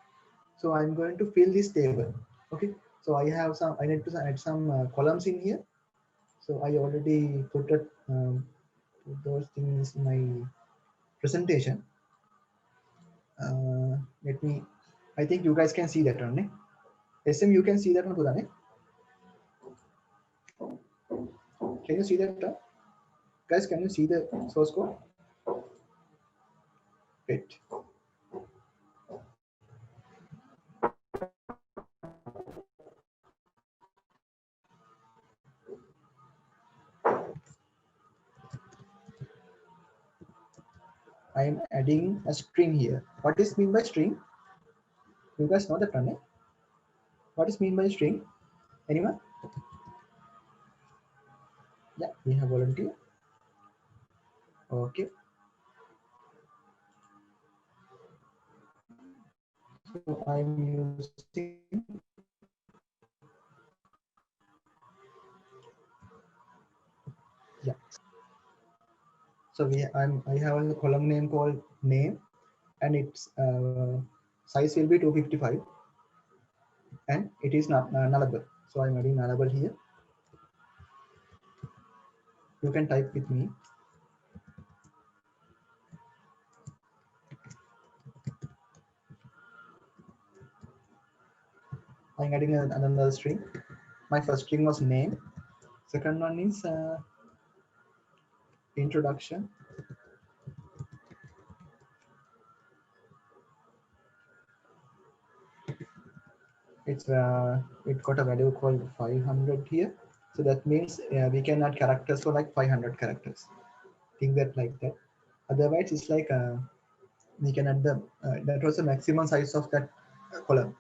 S4: So I'm going to fill this table. Okay. So I need to add some columns in here. So I already put those things in my presentation. Let me, I think you guys can see that one. SM, you can see that one, Pudane? Can you see that? Guys, can you see the source code? Wait. I am adding a string here. What is mean by string? You guys know that one, eh? What is mean by string? Anyone? Yeah, we have volunteer. Okay. So I'm using yeah. So I have a column name called name, and its size will be 255, and it is not nullable. So I'm adding nullable here. You can type with me. I'm adding another string. My first string was name. Second one is introduction. It got a value called 500 here. So that means we can add characters for like 500 characters. Think that like that. Otherwise, it's like we can add the that was the maximum size of that column.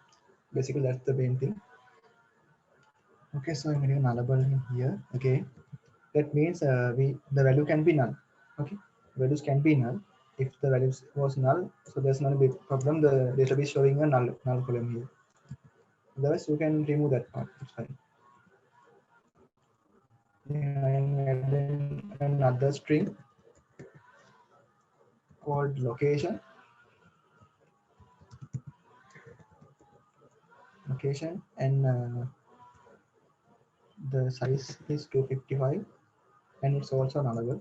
S4: Basically, that's the main thing. Okay, so I'm getting nullable in here. Okay, that means the value can be null. Okay, values can be null. If the values was null, so there's not a big problem. The database showing a null column here. Otherwise, you can remove that part. It's fine. I'm adding another string called location. Location, and the size is 255, and it's also nullable.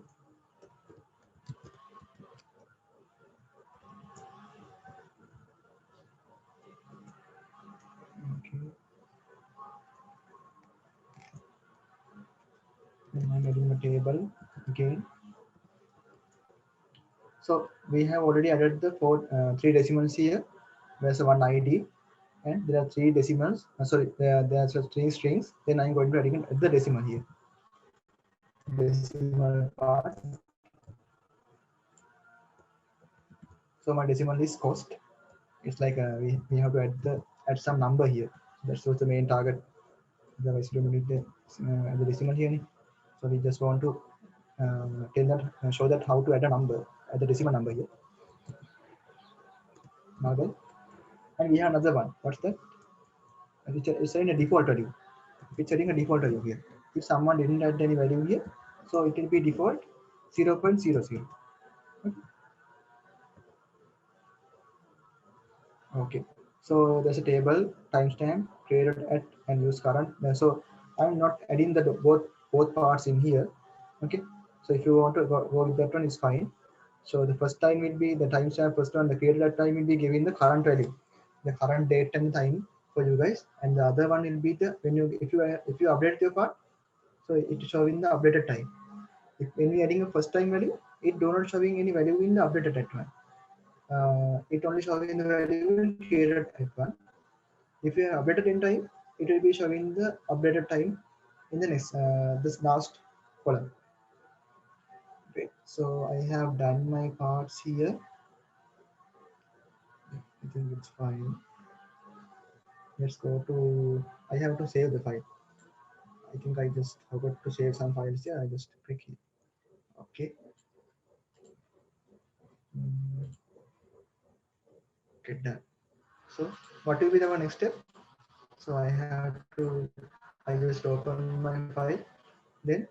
S4: Okay. And I'm adding a table again. So we have already added the three decimals here. There's one ID, and there are three decimals. Sorry, there's three strings. Then I'm going to add the decimal here. Decimal part. So my decimal is cost. It's like we have to add some number here. That's what's the main target. Otherwise, we don't need the decimal here. So we just want to show that how to add a number at the decimal number here. Now then, and we have another one. What's that? It's setting a default value. It's setting a default value here. If someone didn't add any value here, so it will be default 0.00. Okay. So there's a table timestamp created at and use current. So I'm not adding the both parts in here. Okay. So if you want to go with that one, is fine. So the first time will be the timestamp. First one, the created at time will be giving the current value, the current date and time for you guys, and the other one will be the if you update your part, so it is showing the updated time. If when we adding a first time value, it do not showing any value in the updated at one. It only showing the value in created at one. If you have updated in time, it will be showing the updated time in the next this last column. Great. So I have done my parts here. I think it's fine. Let's go to. I have to save the file. I think I just forgot to save some files here. I just click here. Okay. Get done. So what will be the next step? So I just open my file. Then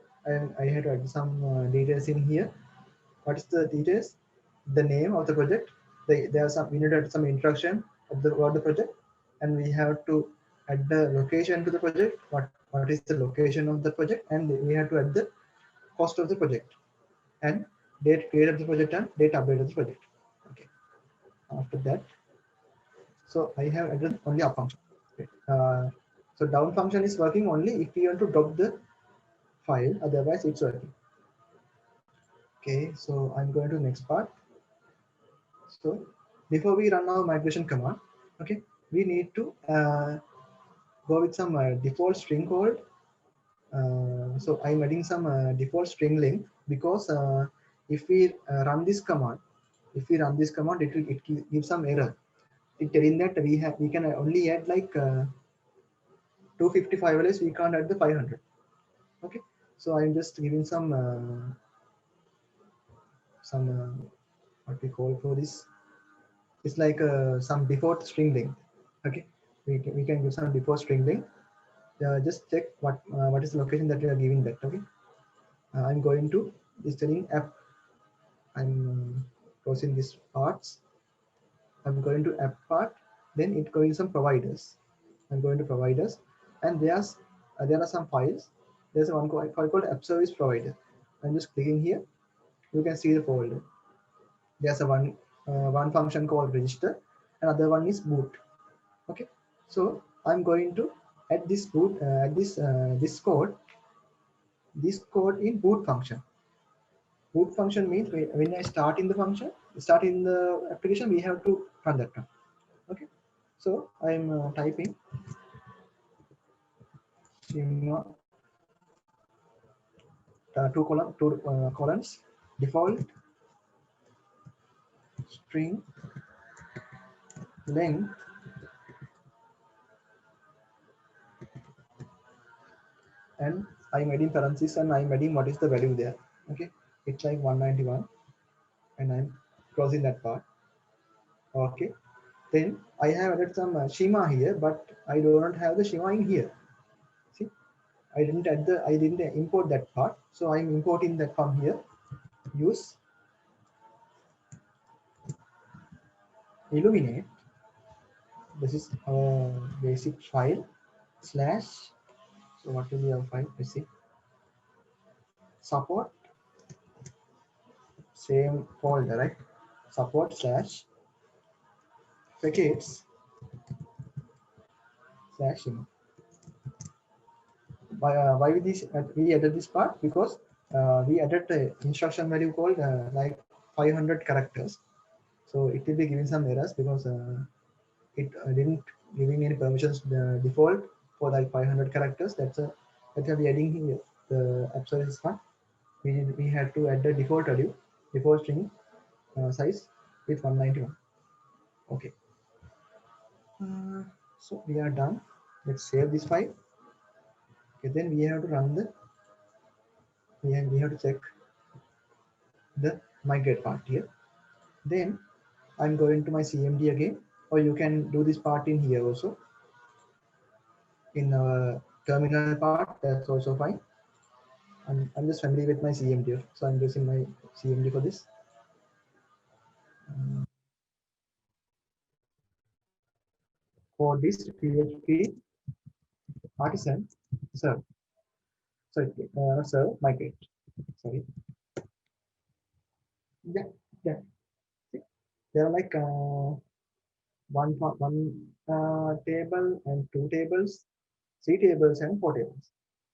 S4: I had to add some details in here. What is the details? the name of the project. There are some, we need to add some introduction of the about the project, and we have to add the location to the project. What is the location of the project, and we have to add the cost of the project, and date create of the project and date update of the project. Okay. After that, so I have added only up function. Okay. So down function is working only if we want to drop the file, otherwise it's working. Okay, so I'm going to next part. So before we run our migration command, okay, we need to go with some default string called. So I'm adding some default string length because if we run this command, it gives some error. It telling that we can only add like 255 values. We can't add the 500. Okay, so I'm just giving some what we call for this. It's like some default string length. Okay, we can give some default string length. Just check what is the location that we are giving that. Okay, I'm going to this telling app. I'm closing this parts. I'm going to app part. Then it going some providers. I'm going to providers, and there are some files. There's one file called app service provider. I'm just clicking here. You can see the folder. There's a one function called register. Another one is boot. Okay, so I'm going to add this boot this code in boot function. Boot function means when I start in the function, start in the application, we have to run that one. Okay, so I'm typing two columns default string length and I'm adding parentheses and I'm adding what is the value there. Okay, it's like 191 and I'm closing that part. Okay, then I have added some schema here, but I don't have the schema in here. See, I didn't import that part, so I'm importing that from here. Use illuminate. This is our basic file slash. So what will be our file? Let's see. Support, same folder, right? Support slash packets slash schema. Why we added this part? Because we added the instruction value called like 500 characters. So it will be giving some errors because it didn't giving any permissions the default for like 500 characters. That will be adding here the app service part. We had to add the default value, default string size with 191. Okay. So we are done. Let's save this file. Okay, then we have to run the. We have to check the migrate part here. Then I'm going to my CMD again, or you can do this part in here also. In terminal part, that's also fine. I'm just familiar with my CMD, so I'm using my CMD for this. For this PHP artisan serve, sorry, not serve, migrate. Sorry. Yeah, yeah. See, there are like one table and two tables, three tables and four tables.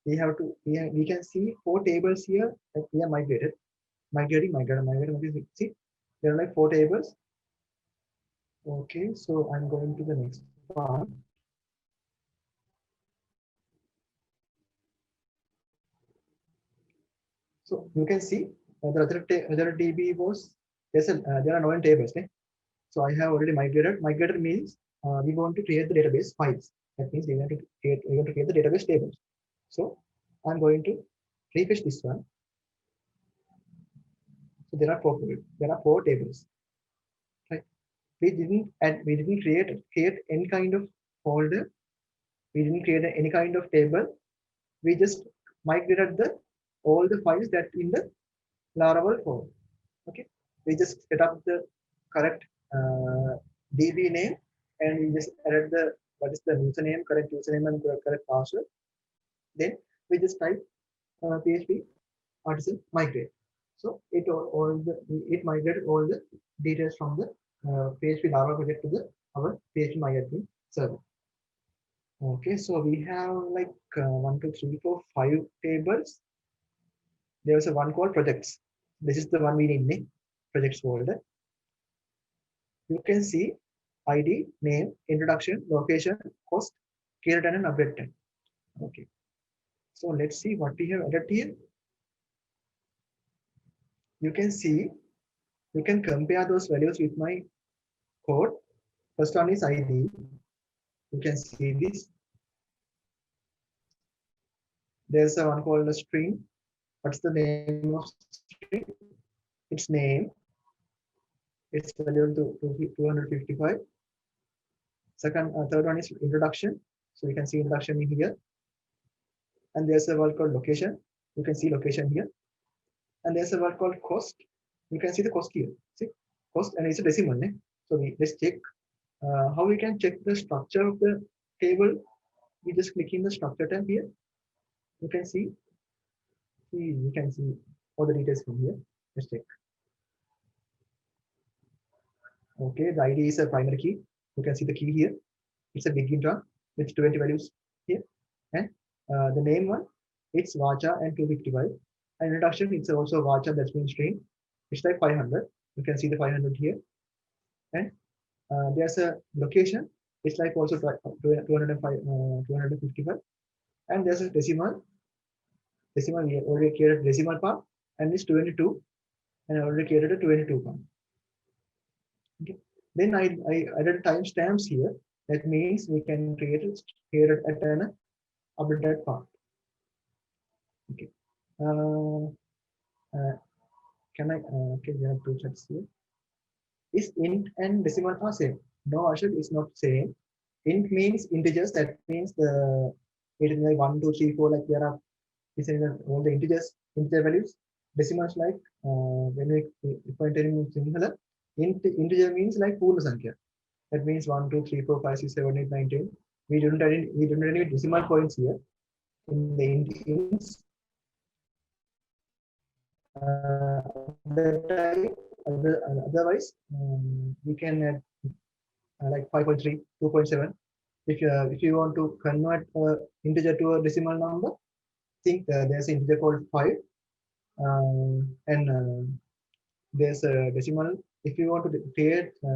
S4: We have to we can see four tables here that we are migrated. Migrating. See, there are like four tables. Okay, so I'm going to the next part. So you can see the other DB was there are 9 tables. Okay? So I have already migrated. Migrated means we want to create the database files. That means we want to create the database tables. So I'm going to refresh this one. So there are four tables. Right? We didn't create any kind of folder. We didn't create any kind of table. We just migrated all the files that in the Laravel folder. Okay. we just set up the correct DB name, and we just added the what is the username, correct username and correct password. Then we just type PHP artisan migrate. So all the it migrated all the details from the PHP Laravel project to the our PHP MyAdmin server. Okay, so we have like 1, 2, 3, 4, 5 tables. There's a one called projects. This is the one we need in projects folder. You can see ID, name, introduction, location, cost, care time, and update time. Okay, so let's see what we have added here. You can see, you can compare those values with my code. First one is ID. You can see this. There's a one called a string. What's the name of string? Its name. It's valued to 255. Third one is introduction. So you can see introduction in here. And there's a word called location. You can see location here. And there's a word called cost. You can see the cost here. See cost, and it's a decimal. So let's check how we can check the structure of the table. We just click in the structure tab here. You can see all the details from here. Let's check. Okay, the ID is a primary key. You can see the key here. It's a big int with 20 values here. And the name one, it's Vacha and 255. And introduction, it's also Vacha, that's been string. It's like 500. You can see the 500 here. And there's a location. It's like also 255. And there's a decimal. Decimal, we already created decimal part, and it's 22. And I already created a 22 part. Okay. Then I added timestamps here. That means we can create it at an updated part. Okay. Can I? Okay, we have two checks here. Is int and decimal are same? No, Ashok, is not same. Int means integers. That means it is like 1, 2, 3, 4. Like there are all the integer values. Decimals like when we entering singular. Integer means like Purna Sankhya. That means 1, 2, 3, 4, 5, 6, 7, 8, 9, 10. We don't add any decimal points here in the ints. Otherwise, we can add like 5.3, 2.7. If you want to convert integer to a decimal number, think there's an integer called 5, and there's a decimal. If you want to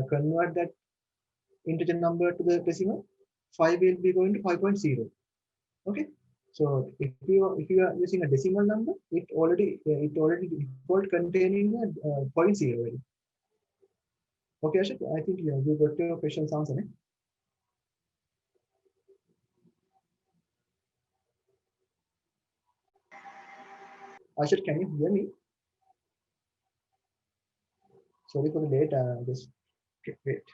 S4: convert that integer number to the decimal, 5 will be going to 5.0. Okay. So if you are using a decimal number, it already default containing a 0.0. Okay, Ashok, I think you got your questions answered. Ashok, can you hear me? Sorry for the late. Just wait.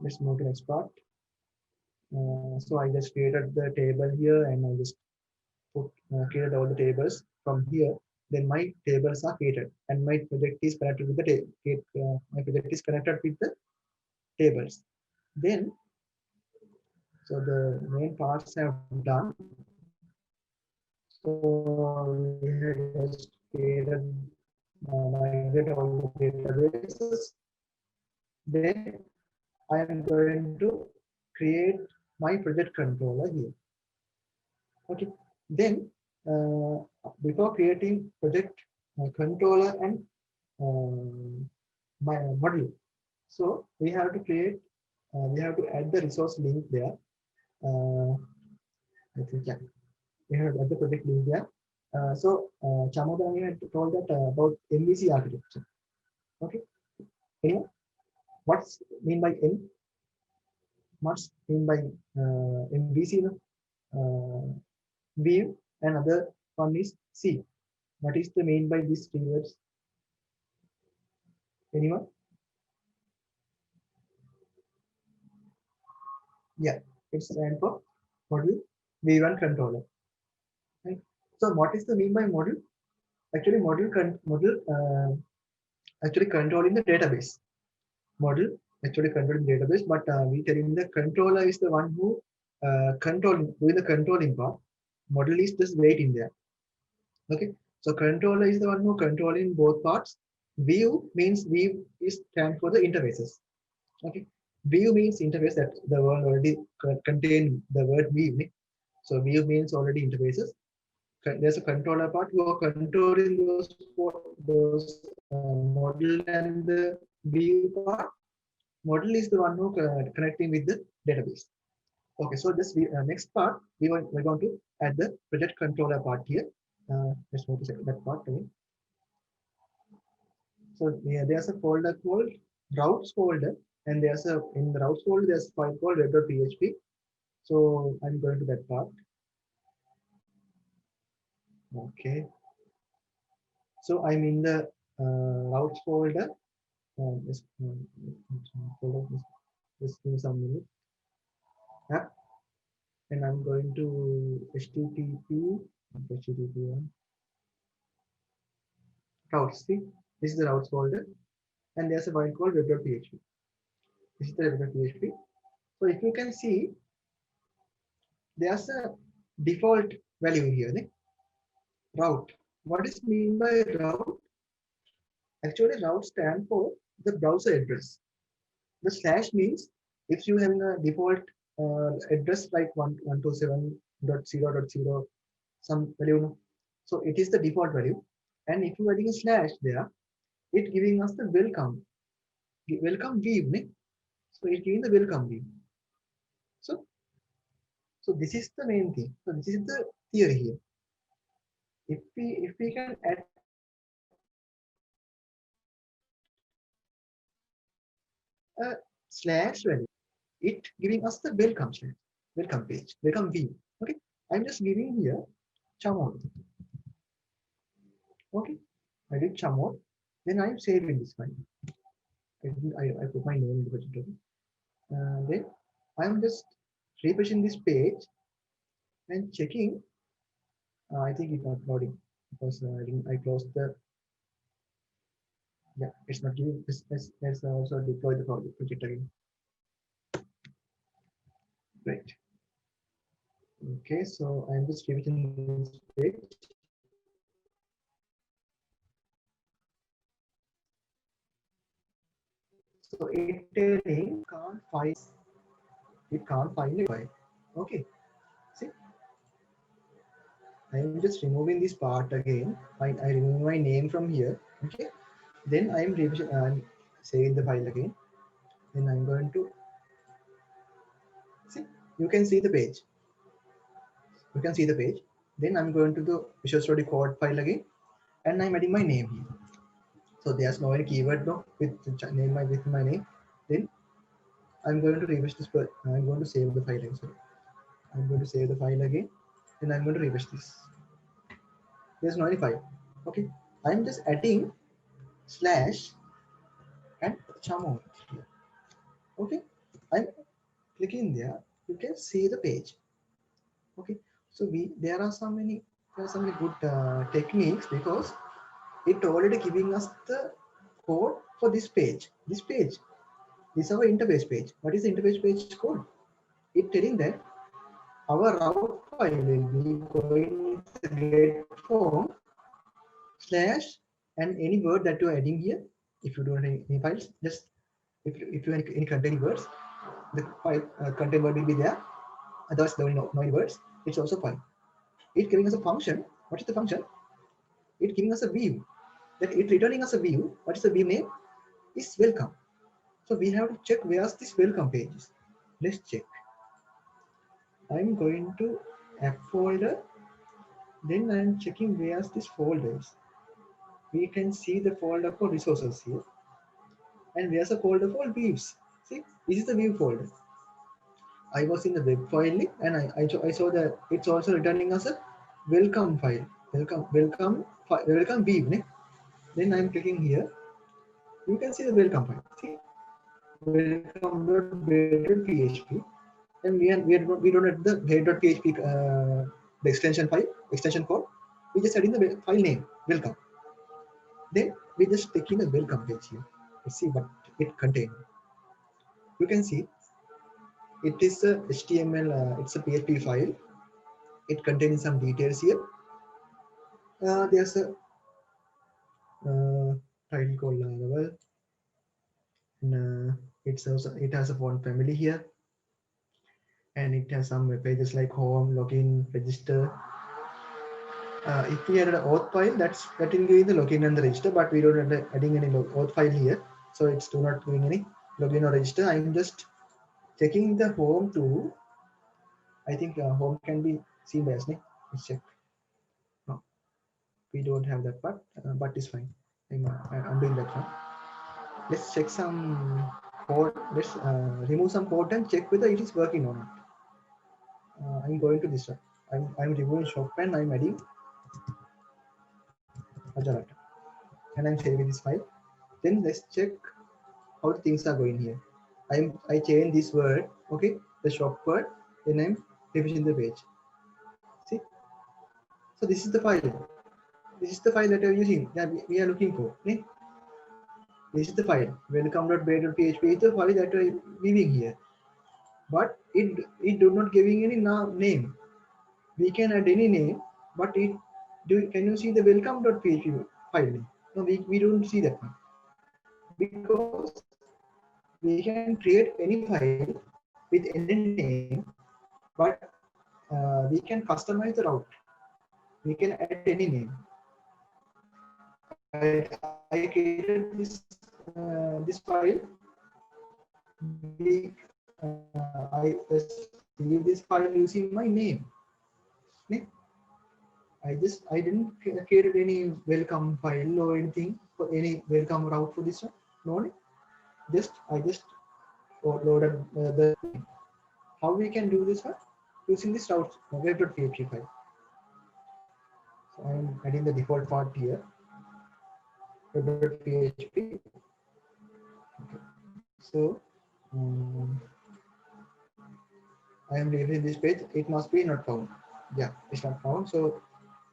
S4: Let's move to the next part. So I just created the table here, and I just created all the tables from here. Then my tables are created, and my project is connected with the tables. Then, so the main parts have done. So we have just created migrate all the databases. Then I am going to create my project controller here. Okay. Then before creating project controller and my module, so we have to create. We have to add the resource link there. I think yeah, we have to add the project link there. So Chamodani had told that about MVC architecture. Okay. Anyone? What's mean by M? What's mean by MVC? Vim, and other one is C. What is the mean by these three words? Anyone? Yeah, it stands for module V1 controller. Right. So what is the mean by module? Actually, actually controlling the database. Model actually controlling database, but we telling the controller is the one who doing the controlling part. Model is just waiting there. Okay, so controller is the one who controlling both parts. View means view is stand for the interfaces. Okay, view means interface, that the word already contain the word view. So view means already interfaces. There's a controller part who are controlling those model and the view part. Model is the one who connecting with the database. Okay, so this next part we're going to add the project controller part here. Let's move to that part again. So there's a folder called routes folder, and there's a in the routes folder there's a file called web.php. So I'm going to that part. Okay. So I'm in the routes folder. Just give me some minutes. Yeah. And I'm going to HTTP routes. See, this is the routes folder, and there's a file called web.php. This is the web.php. So if you can see, there's a default value here. Route. What is mean by route? Actually, route stand for the browser address. The slash means if you having a default address like 127.0.0 some value, so it is the default value. And if you adding a slash there, it giving us the welcome view. So it's giving the welcome view. So this is the main thing. So this is the theory here. If we can add a slash value, it giving us the welcome page, welcome view. Okay, I'm just giving here Chamod. Okay, I did Chamod. Then I'm saving this one. I put my name in the project. Then I'm just refreshing this page and checking. I think it's not loading because I closed the. Yeah, it's not giving. Let's also deploy the project again. Right. Okay, so I'm just refreshing this page. So it can't find it. Okay, see, I am just removing this part again. I remove my name from here. Okay, then I'm saving the file again. Then I'm going to see. You can see the page. You can see the page. Then I'm going to the Visual Studio Code file again, and I'm adding my name here. So there's no any keyword no with my name. Then I'm going to refresh this. I'm going to save the file again. Sorry. I'm going to save the file again. Then I'm going to refresh this. There's no any file. Okay. I'm just adding slash and Chamod here. Okay. I'm clicking there. You can see the page. Okay. So there are some good techniques because it already giving us the code for this page. This is our interface page. What is the interface page code? It telling that our route file will be going to get form slash and any word that you are adding here. If you don't have any files, just if you have any containing words, the file contain word will be there. Otherwise, there will no any words. It's also fine. It giving us a function. What is the function? It giving us a view. That it returning us a view. What is the view name? Is welcome. So we have to check where's this welcome page is. Let's check. I'm going to app folder. Then I'm checking where's this folder is. We can see the folder for resources here. And there's a folder for views. See, this is the view folder. I was in the web file and I saw that it's also returning us a welcome file. Welcome view. Then I'm clicking here. You can see the welcome file. See, welcome.bed.php. And we don't have the head.php the extension code. We just add in the file name welcome. Then we just click in the welcome page here. Let's see what it contains. You can see it is a HTML, it's a PHP file. It contains some details here. There's a title called Laravel. And, it has a font family here, and it has some web pages like home, login, register. If we add an auth file, that will give the login and the register, but we don't have adding any auth file here, so it's not doing any login or register. I'm just checking the home too. I think home can be seen by us. Let's check. No, we don't have that part, but it's fine. I'm doing that one. Let's check some code. Let's remove some code and check whether it is working or not. I'm going to this one. I'm removing shop and I'm adding Ajalata, and I'm saving this file. Then let's check how things are going here. I change this word, okay, the shop word. Then I'm refreshing the page. See, so this is the file. This is the file that we're using. That we are looking for. Okay? This is the file. Welcome.bay.php is the file that we're leaving here. But it do not giving any name. We can add any name, but can you see the welcome.php file name? No, we don't see that one, because we can create any file with any name, but we can customize the route. We can add any name. I created this file. I leave this file using my name. I didn't create any welcome file or anything for any welcome route for this one. No, I just loaded the. How we can do this one? Using this route web.php file. So I'm adding the default part here. Web.php. Okay. So I am reading this page. It must be not found. Yeah, it's not found. So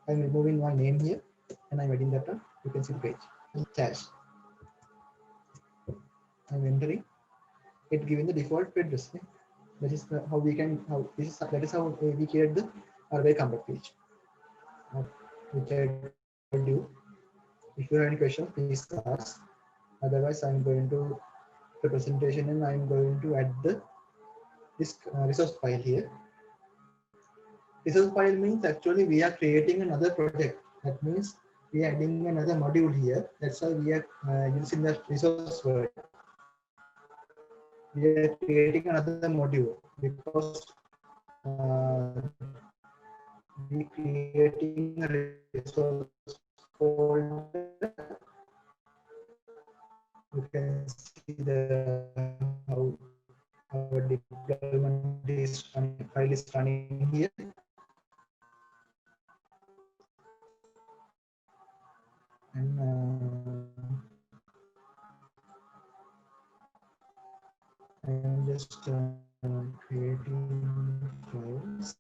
S4: I'm removing my name here, and I'm adding that one. You can see the page. Slash. I'm entering. It given the default address. That is how we can that is how we create the welcome page. Which I told you. If you have any questions, please ask. Otherwise, I'm going to the presentation and I'm going to add this resource file here. Resource file means actually we are creating another project. That means we are adding another module here. That's why we are using the resource word. We are creating another module because we creating a resource folder. You can see how our deployment is file is running here. And I'm just creating files.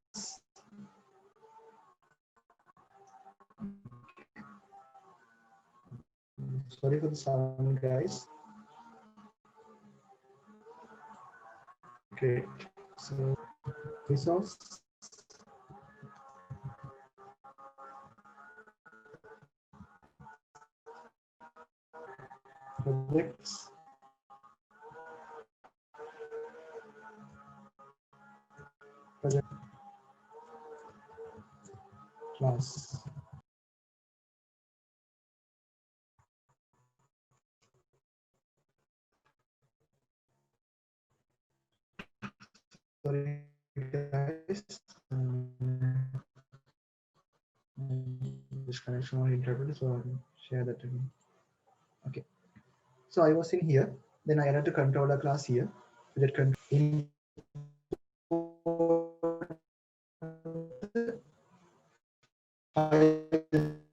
S4: Sorry for the sound, guys. Great. So resource. Projects. Project class. Sorry, guys. This connection was interrupted, so I'll share that again. Okay. So I was in here. Then I added a controller class here. That control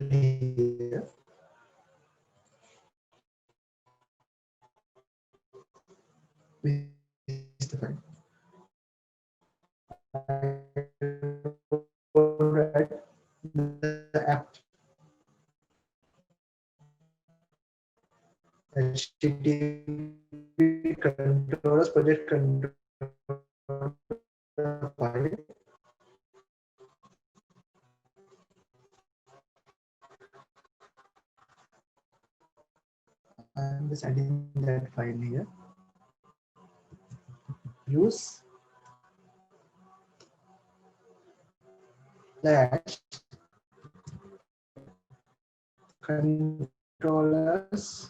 S4: here. This is the file. The app. HTTP controllers project controller file. I'm just adding that file here. Use slash controllers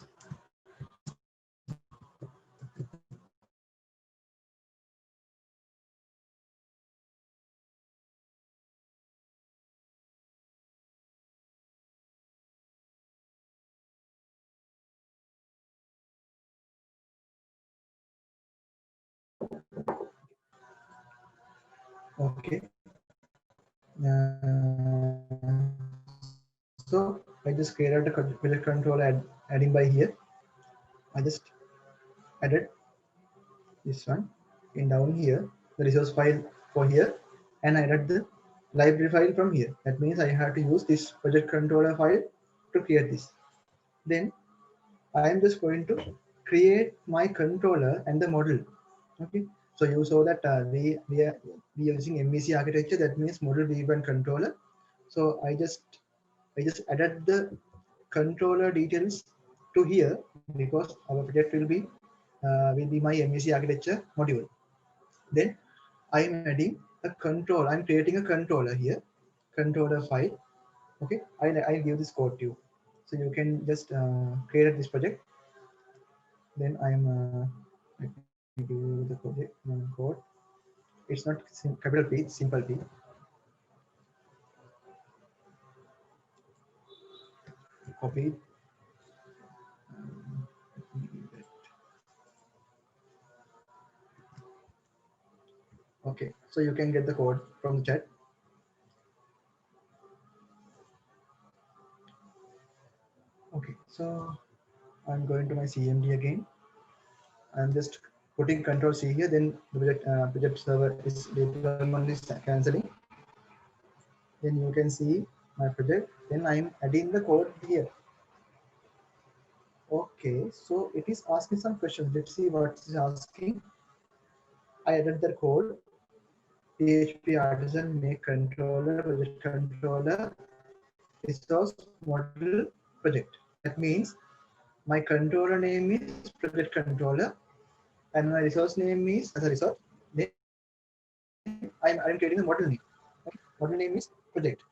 S4: okay. So I just created a project controller adding by here. I just added this one in down here, the resource file for here, and I added the library file from here. That means I have to use this project controller file to create this. Then I am just going to create my controller and the model. Okay, so you saw that we are using MVC architecture. That means model V1 controller. So I just added the controller details to here because our project will be my MVC architecture module. Then I am adding a control. I'm creating a controller here, controller file. Okay, I'll give this code to you, so you can just create this project. Then I'm let me give you the project code. It's not capital P, it's simple P. Copy. Okay, so you can get the code from the chat. Okay, so I'm going to my CMD again. I'm just putting Control C here. Then the project server is deployment is cancelling. Then you can see my project. Then I'm adding the code here. Okay, so it is asking some questions. Let's see what it's asking. I added the code. PHP artisan make controller project controller resource model project. That means my controller name is project controller and my resource name is as a resource. Then I'm creating a model name. Okay. Model name is project.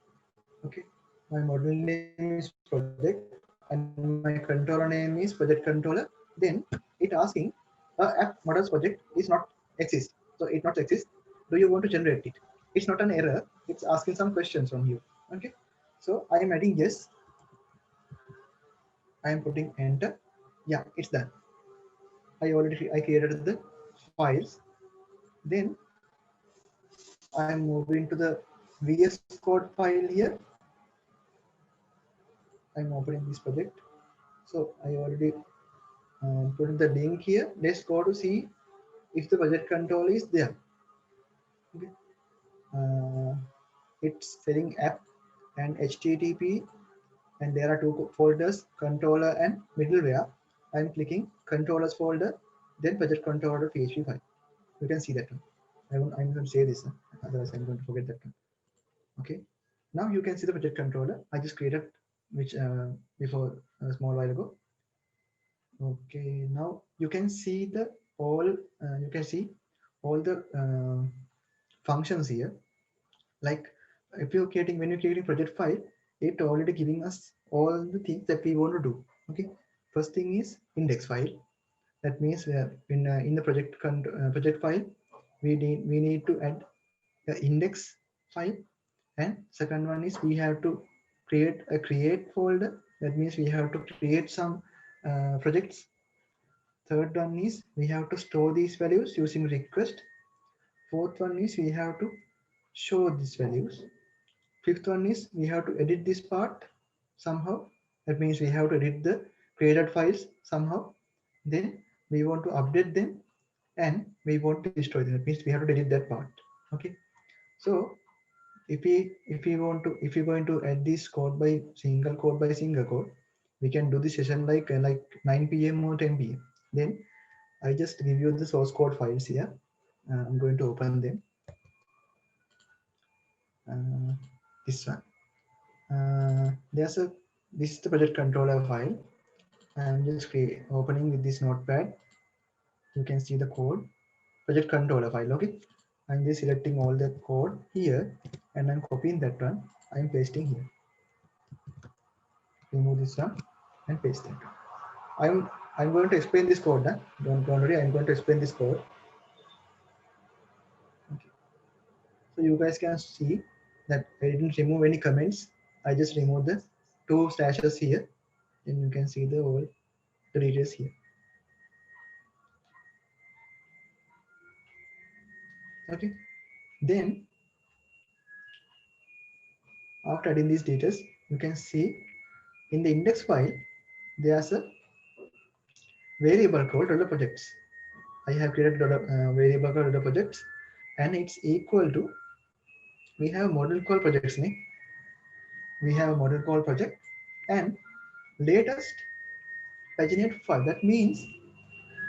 S4: Okay, my model name is project and my controller name is project controller. Then it asking app models project is not exist. So it not exist. Do you want to generate it? It's not an error. It's asking some questions from you. Okay, so I am adding yes. I am putting enter. Yeah, it's done. I created the files. Then I am moving to the VS Code file here. I'm opening this project. So I already put the link here. Let's go to see if the project control is there. Okay. It's selling app and HTTP, and there are two folders, controller and middleware. I'm clicking controllers folder, then project controller PHP file. You can see that one. I'm going to say this, otherwise I'm going to forget that one. Okay. Now you can see the project controller I just created, which before a small while ago. Okay, now you can see the all you can see all the functions here. Like if you're creating when you're creating project file, it already giving us all the things that we want to do. Okay, first thing is index file. That means in the project file we need to add the index file, and second one is we have to create a create folder. That means we have to create some projects. Third one is we have to store these values using request. Fourth one is we have to show these values. Fifth one is we have to edit this part somehow. That means we have to edit the created files somehow. Then we want to update them and we want to destroy them. That means we have to delete that part. Okay. So if we're going to add this code by single code, We can do the session like 9 p.m. or 10 p.m. Then I just give you the source code files here. I'm going to open them. This one. This is the project controller file. I'm just opening with this notepad. You can see the code, project controller file. Okay, I'm just selecting all the code here, and I'm copying that one. I'm pasting here. Remove this one and paste that. I'm going to explain this code. Huh? Don't worry. I'm going to explain this code. Okay. So you guys can see that I didn't remove any comments. I just removed the 2 slashes here, and you can see all the details here. Okay. Then after adding these details, you can see in the index file there's a variable called dollar projects. I have created variable called dollar projects, and it's equal to, we have model call projects name. We have a model call project and latest paginate 5. That means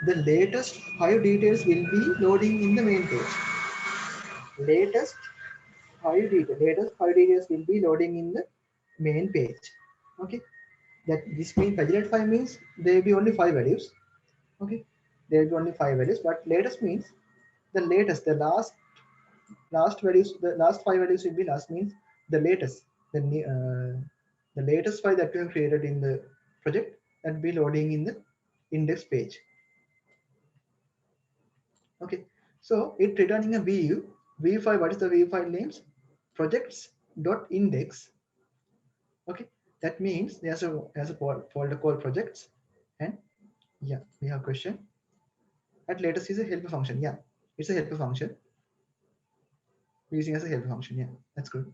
S4: the latest 5 details will be loading in the main page. Latest 5 details will be loading in the main page. Okay, that this means paginate 5 means there will be only 5 values. Okay, there will be only 5 values, but latest means the latest, the last values, the last 5 values will be last, means the latest, the latest file that we have created in the project that will be loading in the index page. Okay, so it returning a view file. What is the view file names? Projects.index. Okay, that means there's a folder called projects, and yeah, we have question. At latest is a helper function. Yeah, it's a helper function. We're using as a helper function. Yeah, that's good.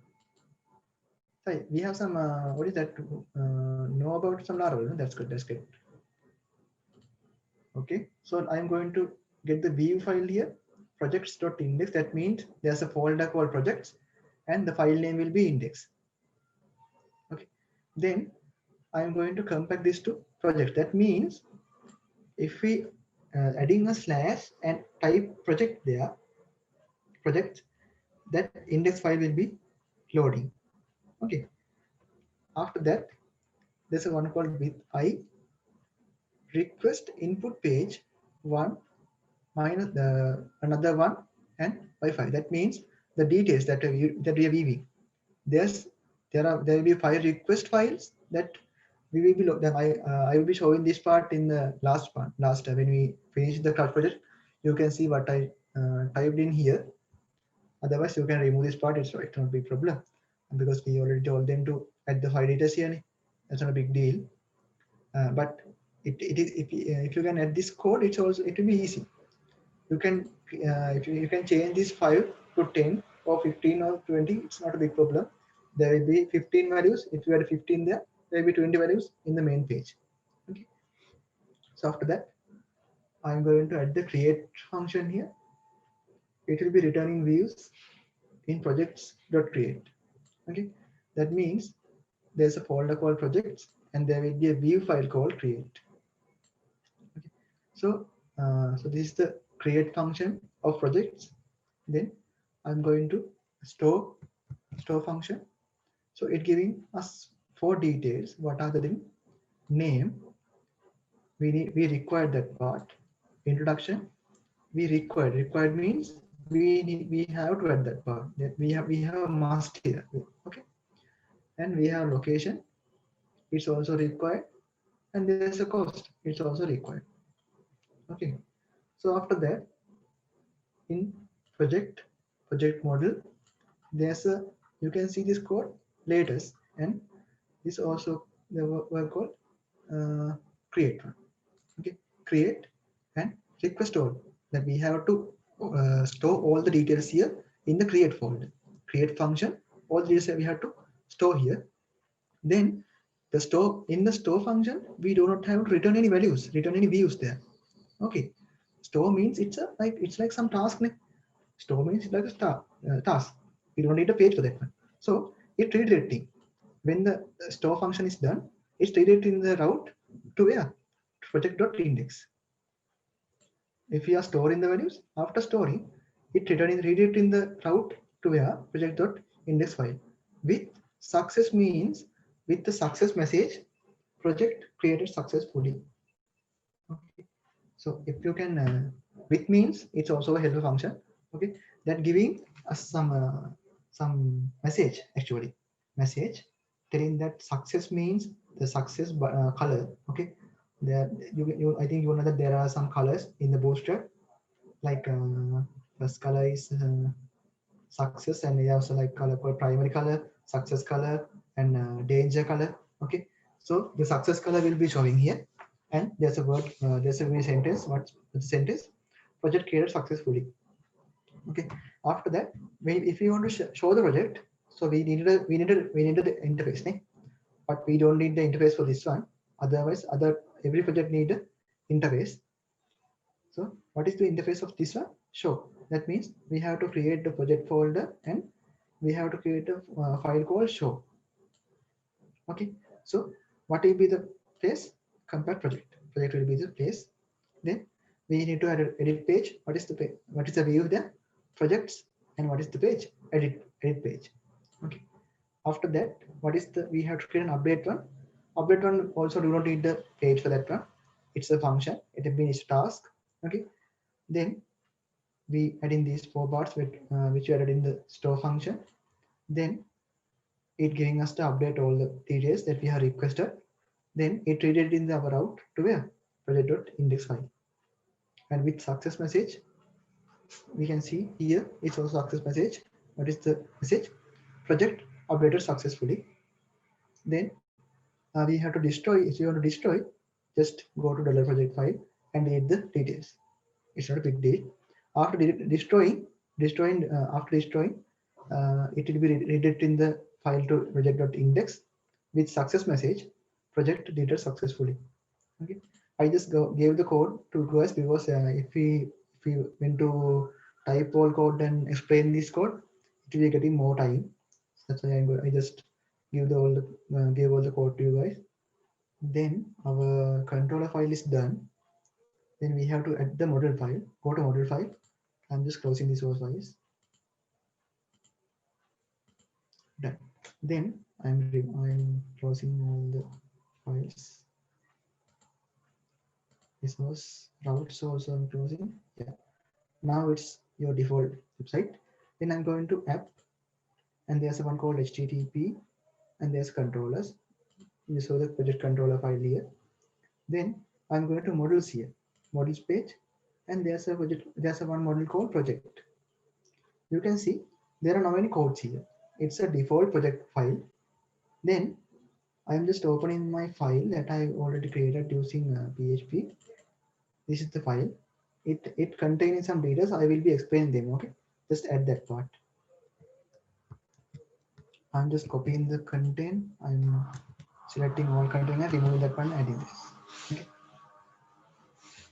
S4: So we have some what is that? Know about some Laravel. That's good. That's good. Okay, so I'm going to get the view file here, projects.index. That means there's a folder called projects, and the file name will be index. Okay, then I'm going to compare this to project. That means if we adding a slash and type project there, project, that index file will be loading. Okay, after that there's a one called with I request input page 1 minus the another one and Wi-Fi. That means the details that we are weaving. There will be 5 request files that we will be then I will be showing this part in the last when we finish the cloud project. You can see what I typed in here. Otherwise, you can remove this part. It's not a big problem because we already told them to add the 5 data here. That's not a big deal. But it is if you can add this code, it will be easy. You can if you can change this 5 to 10 or 15 or 20. It's not a big problem. There will be 15 values. If you add 15 there will be 20 values in the main page. Okay. So after that, I'm going to add the create function here. It will be returning views in projects.create. Okay, that means there's a folder called projects, and there will be a view file called create. Okay, so so this is the create function of projects. Then I'm going to store function. So it giving us 4 details. What are the things? Name. We require that part. Introduction. We required means we have to add that part. That we have a must here. Okay, and we have location. It's also required, and there's a cost. It's also required. Okay, so after that, in project model, there's a, you can see this code latest, and this also the word called create one. Okay, create and request all, that we have to store all the details here in the create folder. Create function, all the details we have to store here. Then the store, in the store function, we do not have to return any values, return any views there. Okay, store means it's like some task. Store means it's like a task. We don't need a page for that one. So it redirecting. When the store function is done, it's redirecting the route to where? Project.index. If we are storing the values, after storing, it redirecting the route to where? Project.index file. With success means with the success message, project created successfully. Okay. So if you can, with means it's also a helper function. Okay, that giving us some message actually, message telling that success means the success color. Okay, there I think you know that there are some colors in the Bootstrap, like first color is success, and we also like color called primary color, success color, and danger color. Okay, so the success color will be showing here, and there's a word, there's a sentence. What's the sentence? Project created successfully. Okay, after that, if you want to show the project, so we needed the interface, né? But we don't need the interface for this one. Otherwise, every project need an interface. So what is the interface of this one? Show. That means we have to create the project folder and we have to create a file called show. Okay. So what will be the place? Compare project. Project will be the place. Then we need to add an edit page. What is the page? What is the view then? Projects. And what is the page? Edit page. Okay. After that, what is the, we have to create an update one. Update one also do not need the page for that one. It's a function. It means task. Okay. Then we add in these 4 parts which we added in the store function. Then it giving us to update all the details that we have requested. Then it read in our route to where? Project.index file. And with success message, we can see here it's also success message. What is the message? Project updated successfully. Then we have to destroy. If you want to destroy, just go to $project file and read the details. It's not a big deal. After destroying, it will be redirecting the file to project.index with success message. Project deleted successfully. Okay, I just gave the code to guys because if we went to type all code and explain this code, it will be getting more time. That's why I just gave all the code to you guys. Then our controller file is done. Then we have to add the model file. Go to model file. I'm just closing these source files. Done. Then I'm closing all the files. This was routes also I'm closing. Yeah. Now it's your default website. Then I'm going to app, and there's one called HTTP, and there's controllers. You saw the project controller file here. Then I'm going to models here, models page, and there's a project. There's one model called project. You can see there are no any codes here. It's a default project file. Then I'm just opening my file that I already created using PHP. This is the file. It contains some details. I will be explaining them. Okay, just add that part. I'm just copying the content. I'm selecting all content and removing that one, adding this. Okay,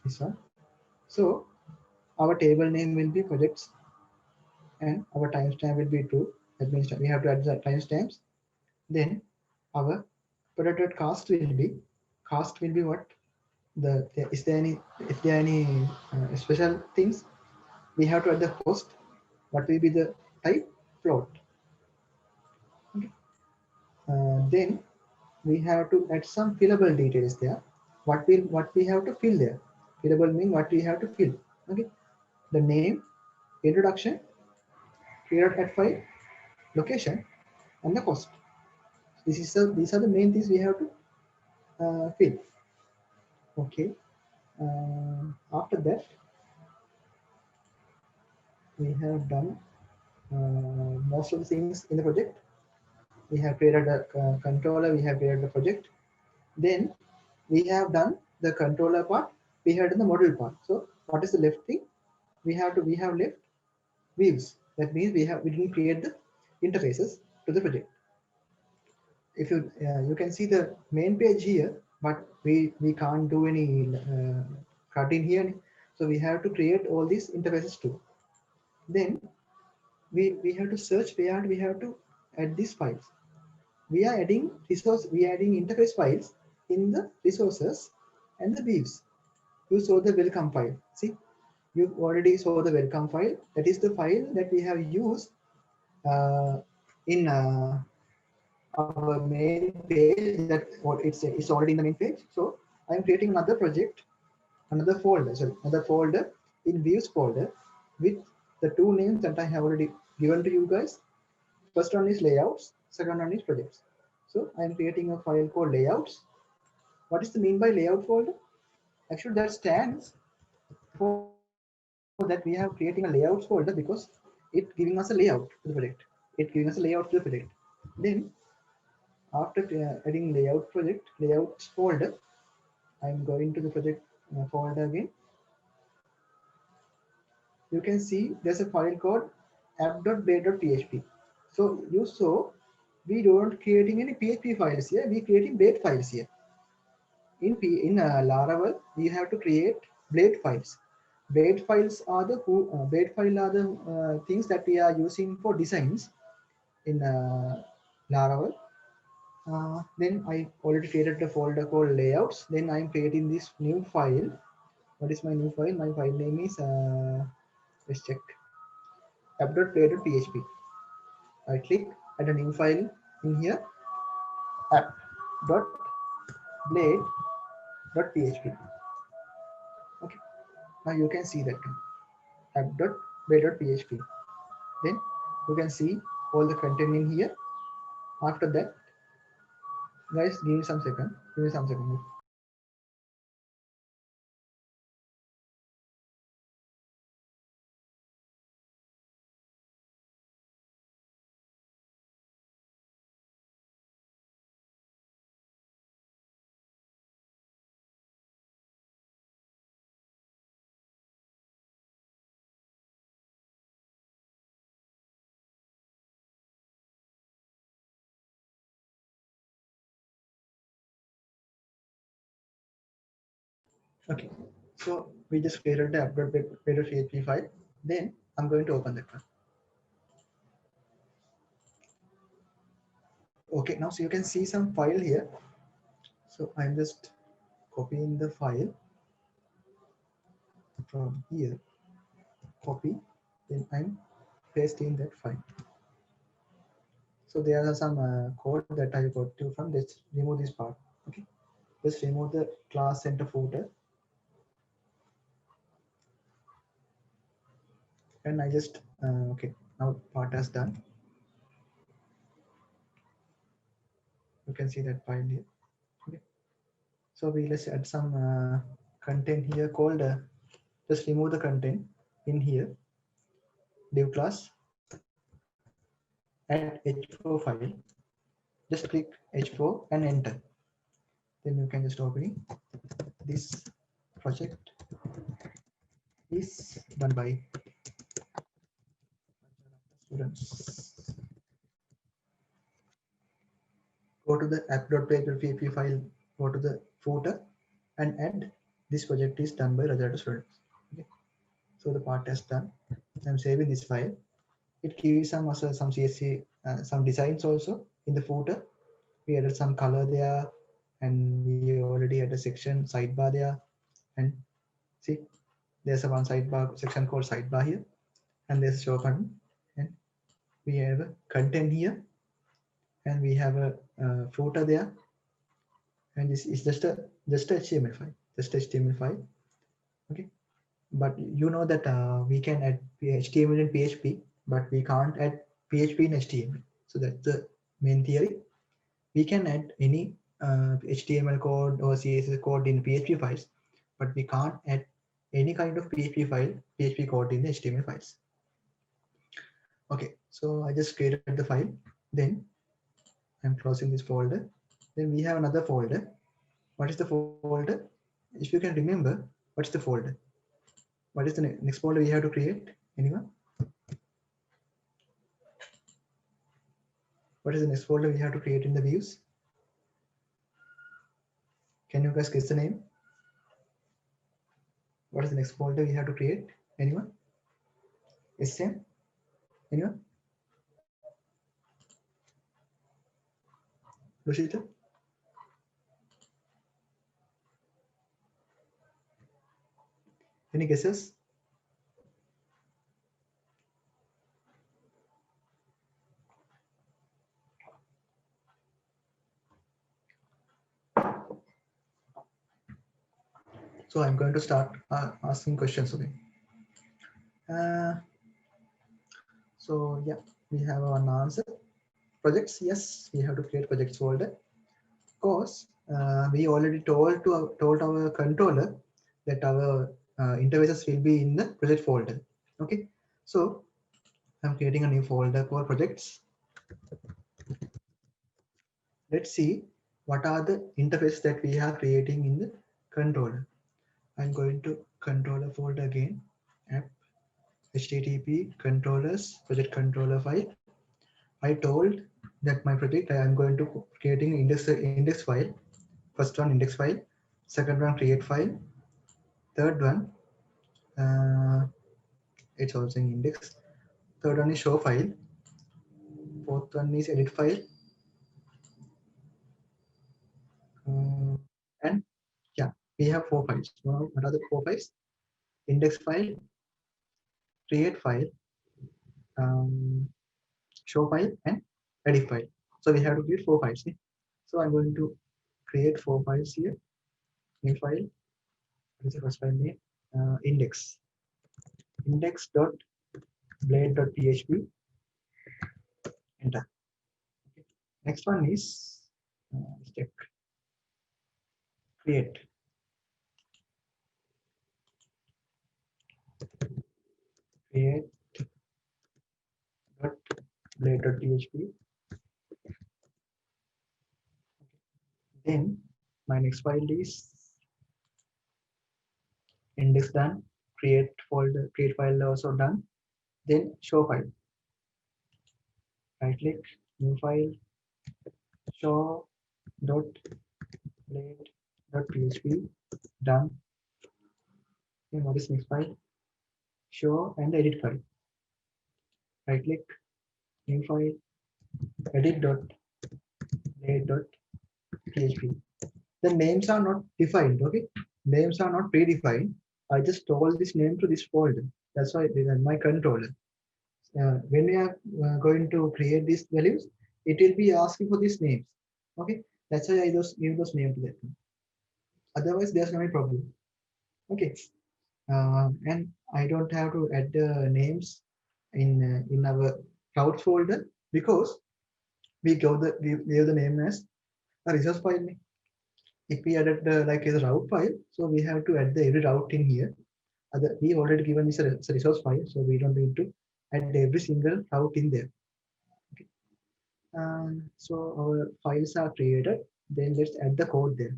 S4: this one. So our table name will be projects, and our timestamp will be true. That means we have to add the timestamps. Then our product cost will be what? If there are any special things, we have to add the host. What will be the type? Float. Okay. Then we have to add some fillable details there. What we have to fill there? Fillable mean what we have to fill. Okay. The name, introduction, period at file, location, and the cost. These are the main things we have to fill. Okay. After that, we have done most of the things in the project. We have created a controller, we have created the project. Then we have done the controller part, we have done the model part. So what is the left thing? We have left views. That means we didn't create the interfaces to the project. If you can see the main page here, but we can't do any cutting here. So we have to create all these interfaces too. Then we have to search where we have to add these files. we are adding interface files in the resources and the views. You saw the welcome file. See, you already saw the welcome file. That is the file that we have used in our main page. That it's already in the main page. So I'm creating another project, another folder in views folder with the two names that I have already given to you guys. First one is layouts, second one is projects. So I'm creating a file called layouts. What is the mean by layout folder? Actually, that stands for that we have creating a layouts folder because it giving us a layout to the project. It giving us a layout to the project. Then after adding layouts folder, I'm going to the project folder again. You can see there's a file called app.blade.php. So you saw we don't creating any PHP files here. We creating Blade files here. In Laravel, we have to create Blade files. Blade files are the things that we are using for designs in Laravel. Then I already created a folder called layouts. Then I'm creating this new file. What is my new file? My file name is let's check app.blade.php. I click add a new file in here, app.blade.php. Okay, now you can see that app.blade.php. Then you can see all the content in here. After that, guys, give me some second. Okay, so we just created the app.blade.php file. Then I'm going to open that one. Okay, now so you can see some file here. So I'm just copying the file from here, copy, then I'm pasting that file. So there are some code that I got to from this. Remove this part. Okay, just remove the class center footer, and I just okay, now part is done. You can see that file here. Okay, so let's add some content here called just remove the content in here, div class, add h4 file, just click h4 and enter. Then you can just open this project is done by students. Go to the app.blade.php file, go to the footer and add this project is done by Rajata students. Okay. So the part is done. I'm saving this file. It gives some CSC, some designs also in the footer. We added some color there, and we already had a section sidebar there. And see, there's a one sidebar section called sidebar here, and there's show button, and we have a content here, and we have a footer there, and this is just a HTML file, okay. But you know that we can add HTML in PHP, but we can't add PHP in HTML. So that's the main theory. We can add any HTML code or CSS code in PHP files, but we can't add any kind of PHP code in the HTML files. Okay, so I just created the file. Then I'm closing this folder. Then we have another folder. What is the folder? If you can remember, what's the folder? What is the next folder we have to create? Anyone? What is the next folder we have to create in the views? Can you guys guess the name? What is the next folder we have to create? Anyone? SM? Anyone? Lushita? Any guesses? So I'm going to start asking questions. Okay. So yeah, we have one answer. Projects, yes, we have to create projects folder. Of course, we already told our controller that our interfaces will be in the project folder. Okay, so I'm creating a new folder for projects. Let's see what are the interfaces that we are creating in the controller. I'm going to controller folder again, app, http controllers, project controller file. I told that my project I am going to creating index file. First one index file, second one create file, third one it's also in index. Third one is show file. Fourth one is edit file. And yeah, we have 4 files. Now, what are the 4 files? Index file, create file, show file, and edit file. So we have to create 4 files. So I'm going to create 4 files here. New file. What is the first file name? Index. Index.blade.php. Enter. Okay. Next one is check. Create. Create.blade.php. Then my next file is index done, create folder, create file also done. Then show file. Right click, new file, show dot blade dot php, done. Then what is next file? Show and edit file. Right click, new file, edit dot blade dot php. The names are not defined, okay? Names are not predefined. I just told this name to this folder. That's why this is my controller. When we are going to create these values, it will be asking for these names. Okay, that's why I just give those names to that. Otherwise, there's no problem. Okay, and I don't have to add the names in our cloud folder because we gave the name as a resource file. If we added like a route file, so we have to add the every route in here. We already given this as a resource file, so we don't need to add every single route in there. Okay. So our files are created. Then let's add the code there.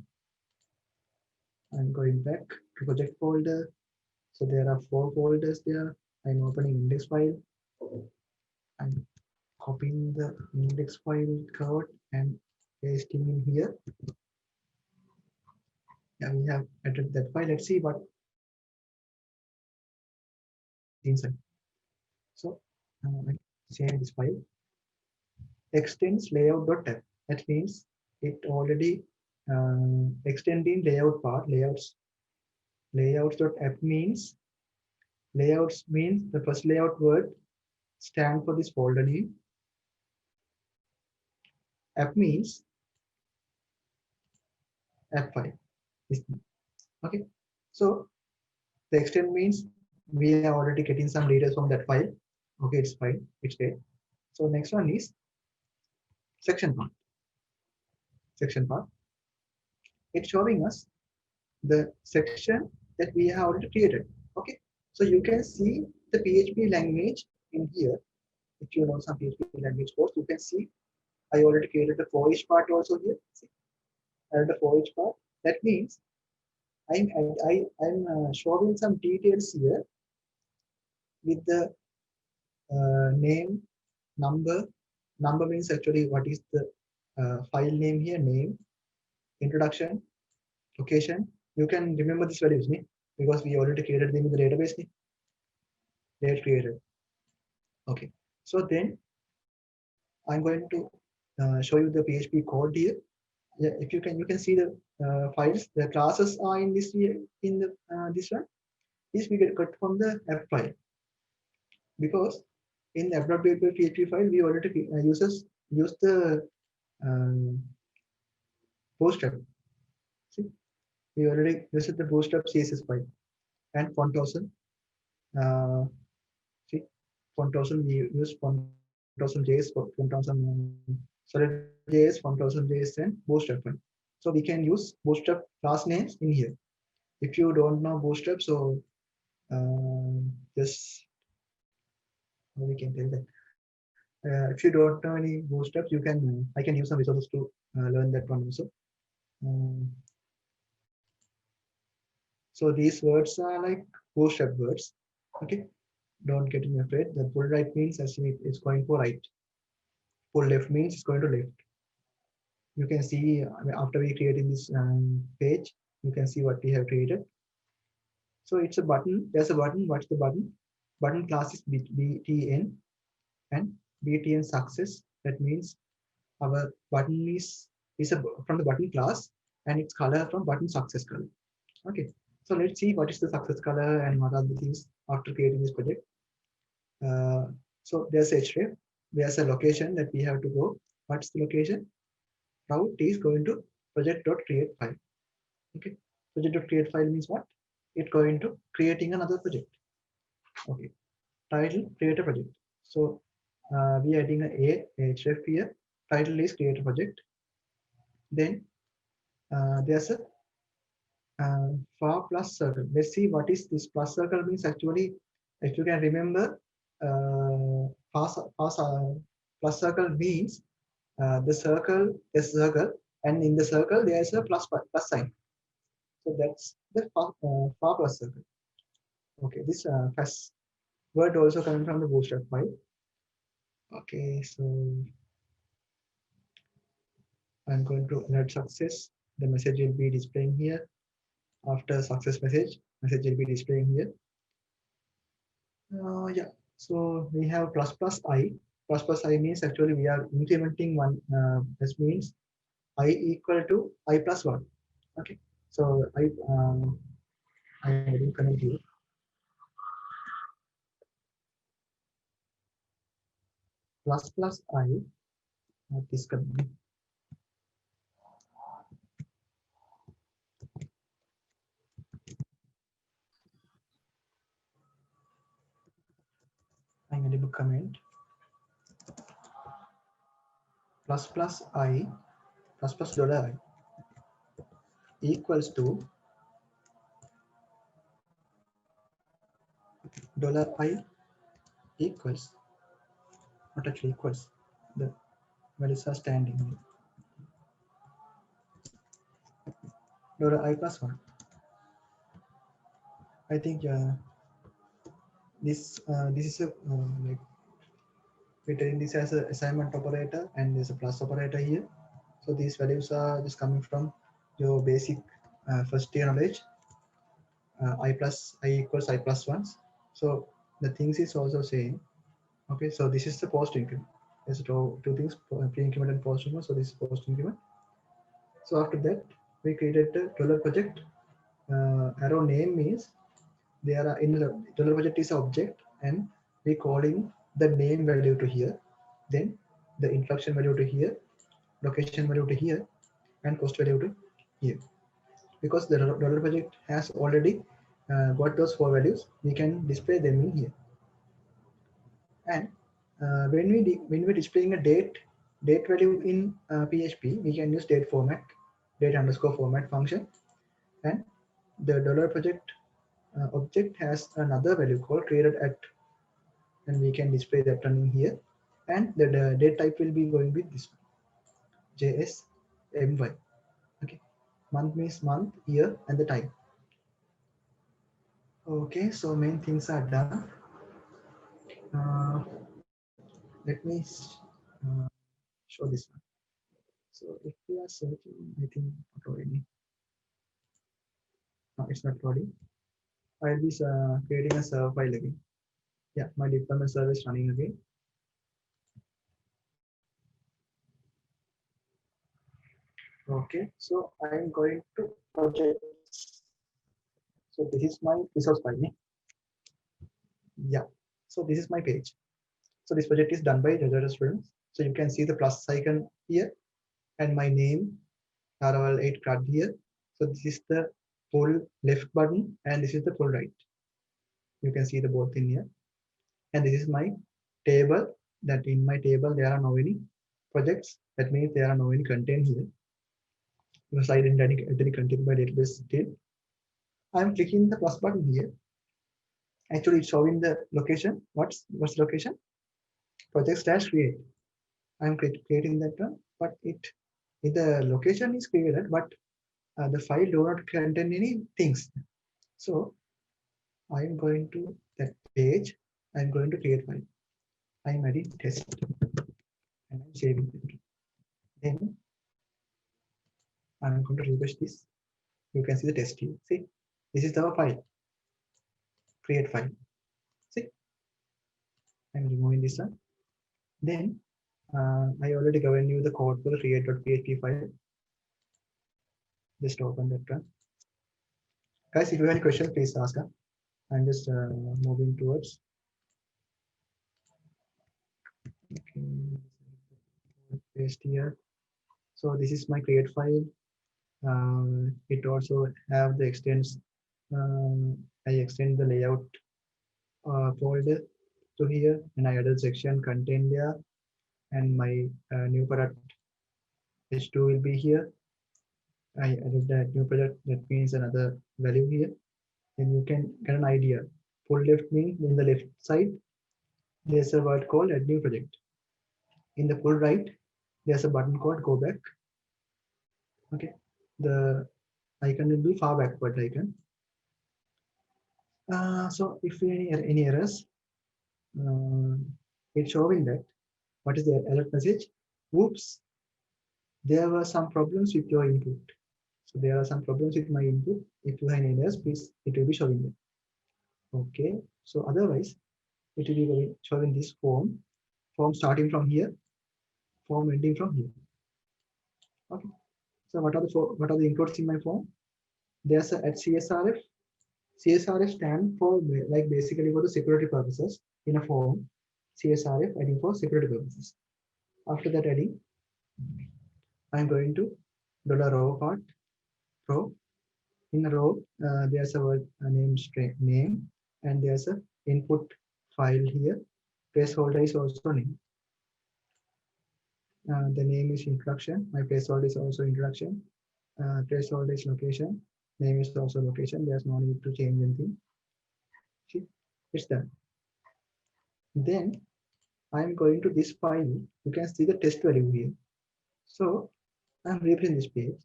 S4: I'm going back to project folder. So there are 4 folders there. I'm opening index file. I'm copying the index file code and pasting in here. Yeah, we have added that file. Let's see what inside. So I save this file. Extends layout.app. That means it already extending layout part. Layouts.app means the first layout word stand for this folder name. App means app file. Okay, so the extend means we are already getting some data from that file. Okay, it's fine, it's there. So next one is section part. It's showing us the section that we have already created. Okay, so you can see the PHP language in here. If you know some PHP language course, you can see I already created the for each part also here. See, I have the for each part. That means I'm showing some details here with the name, number. Number means actually what is the file name here, name, introduction, location. You can remember this values because we already created them in the database. They are created. Okay, so then I'm going to show you the PHP code here. Yeah, if you can see the files. The classes are in this here in the this one. This we get cut from the app file, because in the app.php file we already use the um, bootstrap. See, we already used the bootstrap CSS file and font uh, see, font we use font.js for solid.js, font.js and bootstrap file. So we can use bootstrap class names in here. If you don't know bootstrap, so just we can tell that. If you don't know any bootstraps, you can I can use some resources to learn that one also. Um, so these words are like bootstrap words. Okay, don't get me afraid. The pull right means actually it's going for right. Pull left means it's going to left. You can see after we creating this page, you can see what we have created. So it's a button. There's a button. What's the button? Button class is btn and btn success. That means our button is from the button class and its color from button success color. Okay. So let's see what is the success color and what are the things after creating this project. So there's href. There's a location that we have to go. What's the location? Route is going to project.create file. Okay. Project.create file means what? It's going to creating another project. Okay. Title, create a project. So we are adding a href here. Title is create a project. Then there's a far plus circle. Let's see what is this plus circle means. Actually, if you can remember, plus circle means the circle is circle, and in the circle there is a plus sign. So that's the far plus circle. Okay, this first word also coming from the bootstrap file. Okay, so I'm going to alert success. The message will be displaying here. After success message will be displaying here. Yeah, so we have plus plus I. Plus plus I means actually we are incrementing one. This means I equal to I plus one. Okay, so I will connect here. Plus plus I. This coming. I'm going to comment. Plus plus I plus plus dollar I equals to dollar I equals, not actually equals, the values are standing. Dollar I plus one. I think this is a like we're taking this as an assignment operator, and there's a plus operator here. So these values are just coming from your basic first year knowledge. I equals I plus ones. So the things is also saying. Okay, so this is the post increment. There's two things, pre-increment and post increment. So this is post increment. So after that, we created the dollar project. Arrow name means there are in the dollar project is object, and we calling the name value to here, then the introduction value to here, location value to here, and cost value to here. Because the dollar project has already got those four values, we can display them in here. And when we're displaying a date value in PHP, we can use date format, date underscore format function, and the dollar project object has another value called created at, and we can display that running here. And the date type will be going with this one, JSMY. Okay, month means month, year, and the time. Okay, so main things are done. Let me show this one. So if we are searching, I think not already. No, it's not loading. I'll be creating a server file again. Yeah, my deployment server is running again. Okay, so I am going to projects. So this is my resource file. Yeah, so this is my page. So this project is done by Jajara students. So you can see the plus icon here and my name, Laravel 8 CRUD here. So this is the full left button and this is the full right. You can see the both in here. And this is my table, that in my table there are no any projects. That means there are no any content here because I didn't add any content by database still. I'm clicking the plus button here. Actually it's showing the location. What's location? Project / create. I'm creating that one, but the location is created, but the file do not contain any things. So I'm going to that page. I'm going to create file. I'm adding test and I'm saving it. Then I'm going to refresh this. You can see the test here. See, this is our file. Create file. See, I'm removing this one. Then I already given you the code for the create.php file. Just open that one. Guys, if you have any questions, please ask. I'm just moving towards. Okay, paste here. So this is my create file. It also have the extends. I extend the layout folder to here, and I added section content there, and my new product H2 will be here. I added that new product. That means another value here. Then you can get an idea. Full left means in the left side, there's a word called add new project. In the full right, there's a button called go back. Okay, the icon will be far backward icon. So if any errors, it's showing that what is the alert message? Oops, there were some problems with your input. So there are some problems with my input. If you have any errors, please, it will be showing them. Okay, so otherwise, it will be showing this form starting from here, form ending from here. Okay, so what are the inputs in my form? There's a at CSRF. CSRF stand for like basically for the security purposes in a form. CSRF adding for security purposes. After that adding, I'm going to $row part row. In a row, there's a word name string name, and there's a input file here. Placeholder is also name. The name is introduction. My placeholder is also introduction. Placeholder is location. Name is also location. There's no need to change anything. See, it's done. Then I'm going to this file. You can see the test value here. So I'm refreshing this page.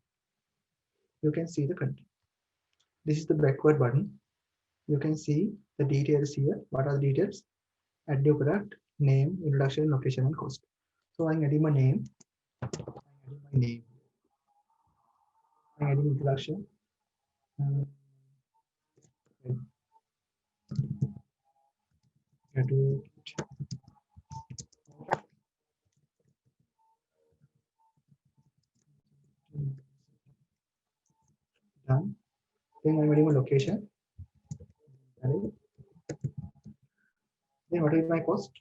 S4: You can see the content. This is the backward button. You can see the details here. What are the details? Add new product, name, introduction, location, and cost. So I'm adding my name. I'm adding introduction. Done. Then I'm adding a location. Then what is my cost?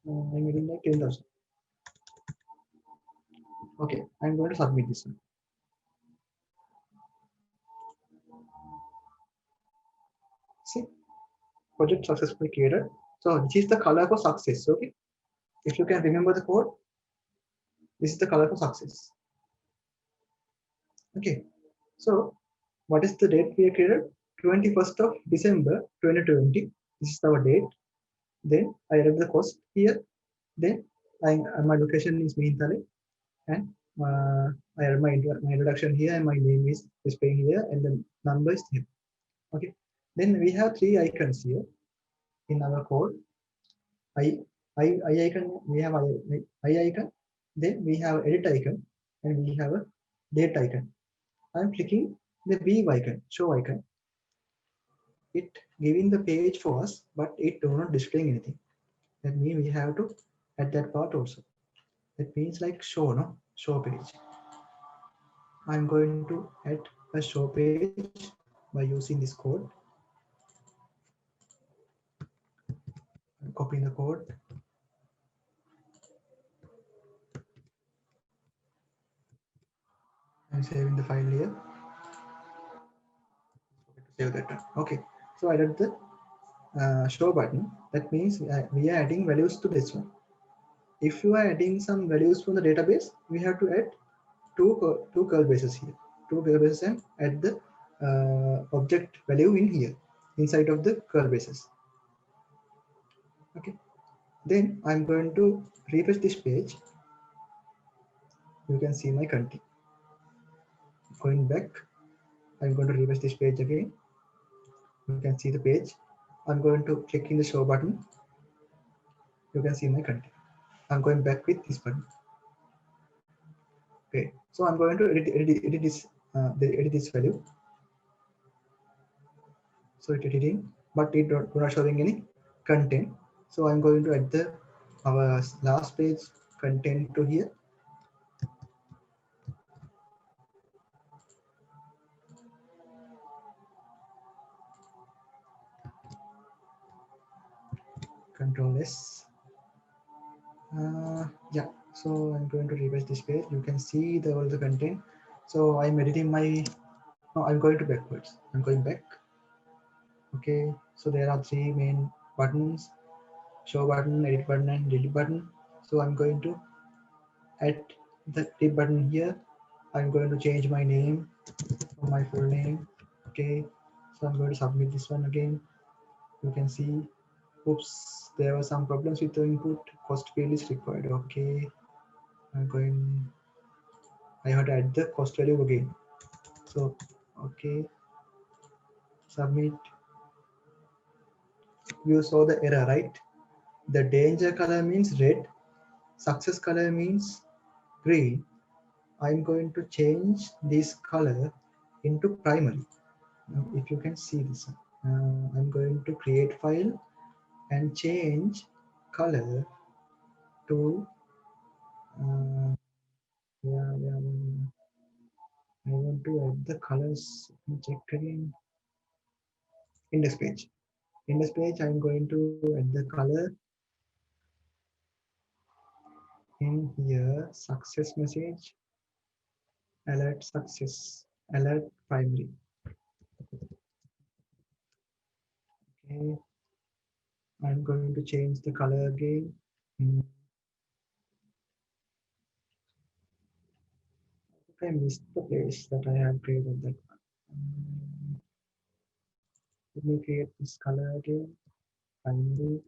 S4: I'm adding like 10,000. Okay, I'm going to submit this one. See, project successfully created. So this is the color for success. Okay, if you can remember the code, this is the color for success. Okay, so what is the date we created? 21st of December 2020. This is our date. Then I added the cost here. Then my location is Mihintale, and I add my introduction here, and my name is displaying here, and the number is here. Okay. Then we have three icons here in our code. I icon. We have I icon. Then we have edit icon, and we have a date icon. I'm clicking the view icon, show icon. It giving the page for us, but it do not displaying anything. That means we have to add that part also. That means like show, no? Show page. I'm going to add a show page by using this code. I'm copying the code. I'm saving the file here. Save that one. Okay, so I added the show button. That means we are adding values to this one. If you are adding some values from the database, we have to add two curl braces here, two curl braces, and add the object value in here inside of the curl braces. Okay, then I'm going to refresh this page. You can see my content. Going back, I'm going to refresh this page again. You can see the page. I'm going to click in the show button. You can see my content. I'm going back with this button. Okay, so I'm going to edit this value. So it's editing, but it not showing any content. So I'm going to add the our last page content to here. Control S. Yeah, so I'm going to refresh this page. You can see all the content. So I'm editing my. No, I'm going to backwards. I'm going back. Okay, so there are three main buttons: show button, edit button, and delete button. So I'm going to add the edit button here. I'm going to change my name from my full name. Okay, so I'm going to submit this one again. You can see, oops, there were some problems with the input. Cost field is required. Okay, I have to add the cost value again. So, okay, submit. You saw the error, right? The danger color means red, success color means green. I'm going to change this color into primary. Now, if you can see this, I'm going to create file and change color to yeah. I want to add the colors. Check again. Index page. Index page. I'm going to add the color in here. Success message. Alert success. Alert primary. Okay. I'm going to change the color again. I missed the place that I have created that one. Let me create this color again. Primary.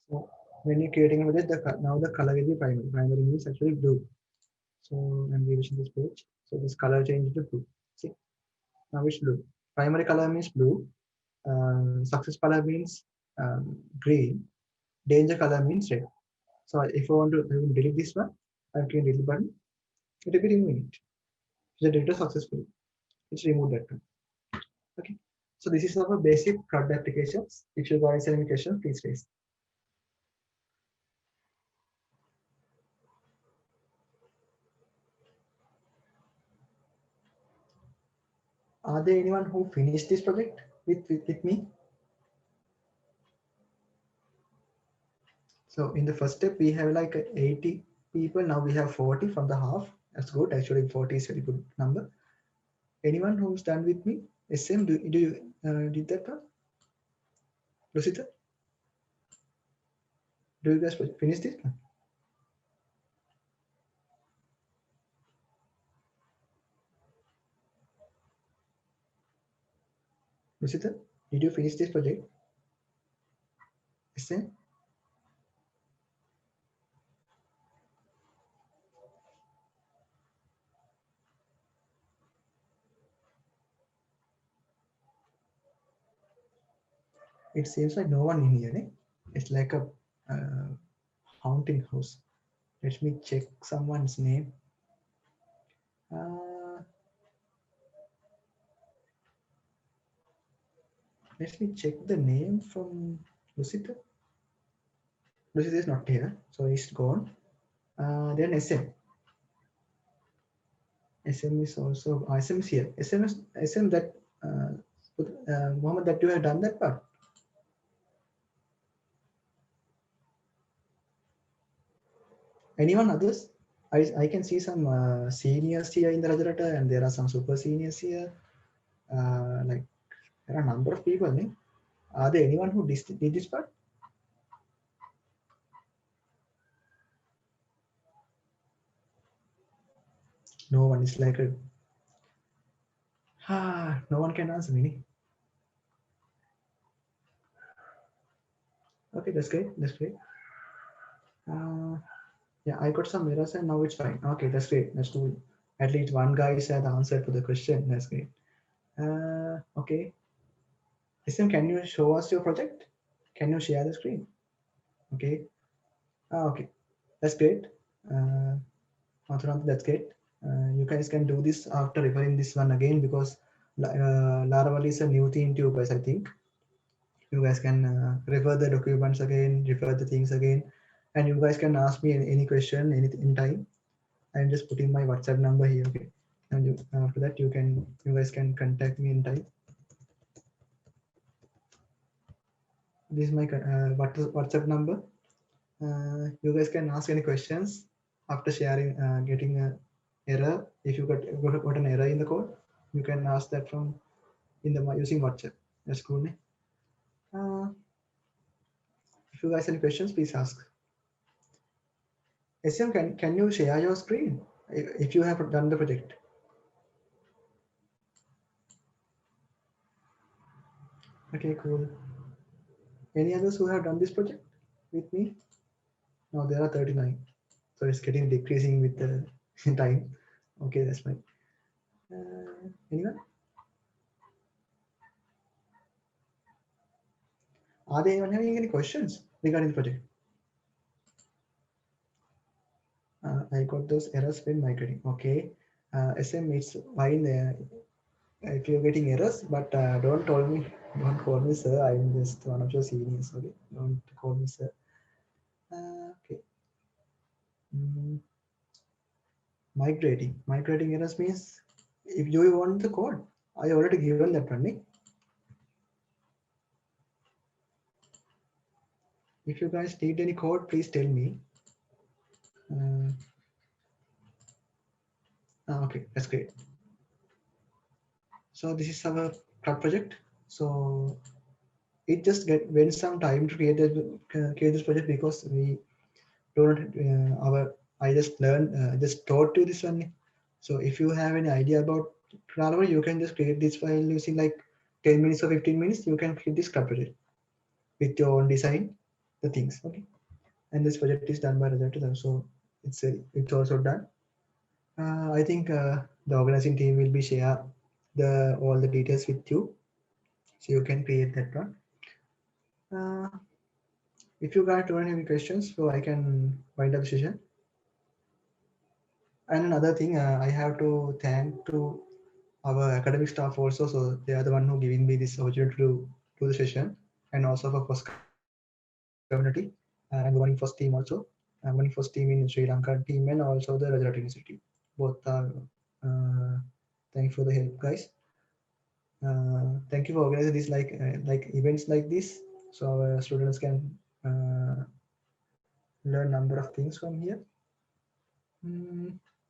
S4: So when you're creating with it, now the color will be primary. Primary means actually blue. So I'm revision this page. So this color changed to blue. See, now it's blue. Primary color means blue. Success color means green. Danger color means red. So if I want to delete this one, I can delete the button. It will be removing it. So the data successfully. Let's remove that one. Okay. So this is our basic CRUD applications. If you guys have any questions, please raise. Are there anyone who finished this project with me? So in the first step, we have like 80 people. Now we have 40 from the half. That's good. Actually, 40 is a very good number. Anyone who's done with me? SM, do you did that one? Rosita, do you guys finish this one? Rosita, did you finish this project? SM? It seems like no one in here. Eh? It's like a haunting house. Let me check someone's name. Let me check the name from Lucita. Lucita is not here, so he's gone. Then SM. SM is also SM is here. SM that Mohammed, that you have done that part. Anyone others? I can see some seniors here in the Rajarata, and there are some super seniors here. Like there are a number of people. Ne? Are there anyone who did this part? No one is like no one can answer me. Okay, that's great. That's great. Yeah, I got some errors and now it's fine. Okay, that's great. That's cool. At least one guy said the answer to the question. That's great. Okay. Listen, can you show us your project? Can you share the screen? Okay. Okay, that's great. That's great. You guys can do this after referring this one again because Laravel is a new thing to you guys, I think. You guys can refer the documents again, refer the things again, and you guys can ask me any question in time. I'm just putting my WhatsApp number here. Okay, and after that you guys can contact me in time. This is my WhatsApp number. You guys can ask any questions after sharing, getting an error. If you got an error in the code, you can ask that from using WhatsApp. That's cool. If you guys have any questions, please ask. SM, can you share your screen if you have done the project? Okay, cool. Any others who have done this project with me? No, there are 39. So it's getting decreasing with the time. Okay, that's fine. Anyone? Are there anyone having any questions regarding the project? I got those errors when migrating. Okay. SM, it's fine if you're getting errors, but don't call me sir. I'm just one of your seniors. Okay, don't call me sir. Okay. Migrating errors means if you want the code, I already given that running. If you guys need any code, please tell me. Okay, that's great. So this is our CRUD project. So it just went some time to create this project because we don't I just learned just taught you this one. So if you have any idea about Laravel, you can just create this file using like 10 minutes or 15 minutes. You can create this CRUD project with your own design, the things. Okay, and this project is done by Rajat, so it's also done. I think the organizing team will be share all the details with you, so you can create that one. If you guys don't have any questions, so I can wind up the session. And another thing, I have to thank to our academic staff also. So they are the one who giving me this opportunity to do the session, and also for FOSS community. I'm the one in FOSS team also. I'm one in FOSS team in Sri Lanka team and also the Rajarata University. Both are thanks for the help, guys. Thank you for organizing this like events like this, so our students can learn number of things from here.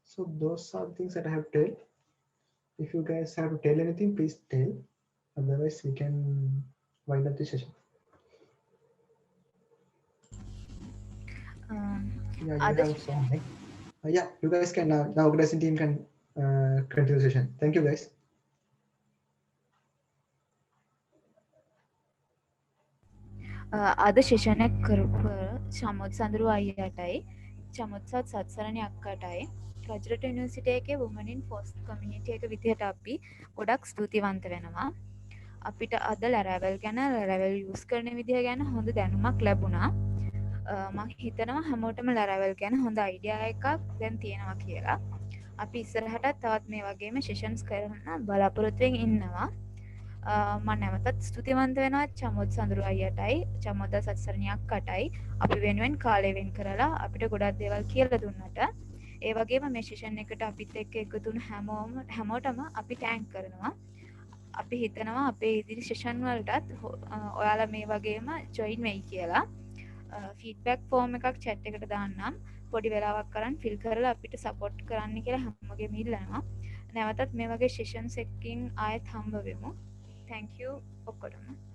S4: So those are things that I have told. If you guys have to tell anything, please tell. Otherwise, we can wind up the session. Yeah, you have some. Yeah, you guys can now. The organizing team can continue the session. Thank you, guys.
S5: අද ශේෂණයක් කරපු චමොත් සඳරු අයියටයි චමොත්සත් සත්සරණය අක්කටයි Rajarata university එකේ women in FOSS community එක විදිහට අපි ගොඩක් ස්තුතිවන්ත වෙනවා. අපිට අද Laravel ගැන Laravel use කරන විදිහ ගැන හොඳ දැනුමක් ලැබුණා. මම හිතනවා හැමෝටම Laravel ගැන හොඳ අයිඩියා එකක් දැන් තියෙනවා කියලා. අපි ඉස්සරහටත් තවත් මේ වගේම sessions කරන්න බලාපොරොත්තු වෙමින් ඉන්නවා. මම නැවතත් ස්තුතිවන්ත වෙනවා චමොත් සඳරු අයියටයි චමොත් සත්සරණියක් කටයි අපි වෙනුවෙන් කාලය වෙන් කරලා අපිට ගොඩක් දේවල් කියලා දුන්නට. ඒ වගේම මේ සෙෂන් එකට අපිත් එක්ක එකතු වුණු හැමෝටම අපි ටැන්ක් කරනවා. අපි හිතනවා අපේ ඉදිරි සෙෂන් වලටත් ඔයාලා මේ වගේම ජොයින් වෙයි කියලා. ෆීඩ්බැක් ෆෝම් එකක් chat එකට දාන්නම්. පොඩි වෙලාවක් කරන් ෆිල් කරලා අපිට සපෝට් කරන්න කියලා හැමෝගෙම ඉල්ලනවා. නැවතත් මේ වගේ සෙෂන්ස් එකකින් ආයෙත් හම්බ වෙමු. thank you ඔක්කොටම.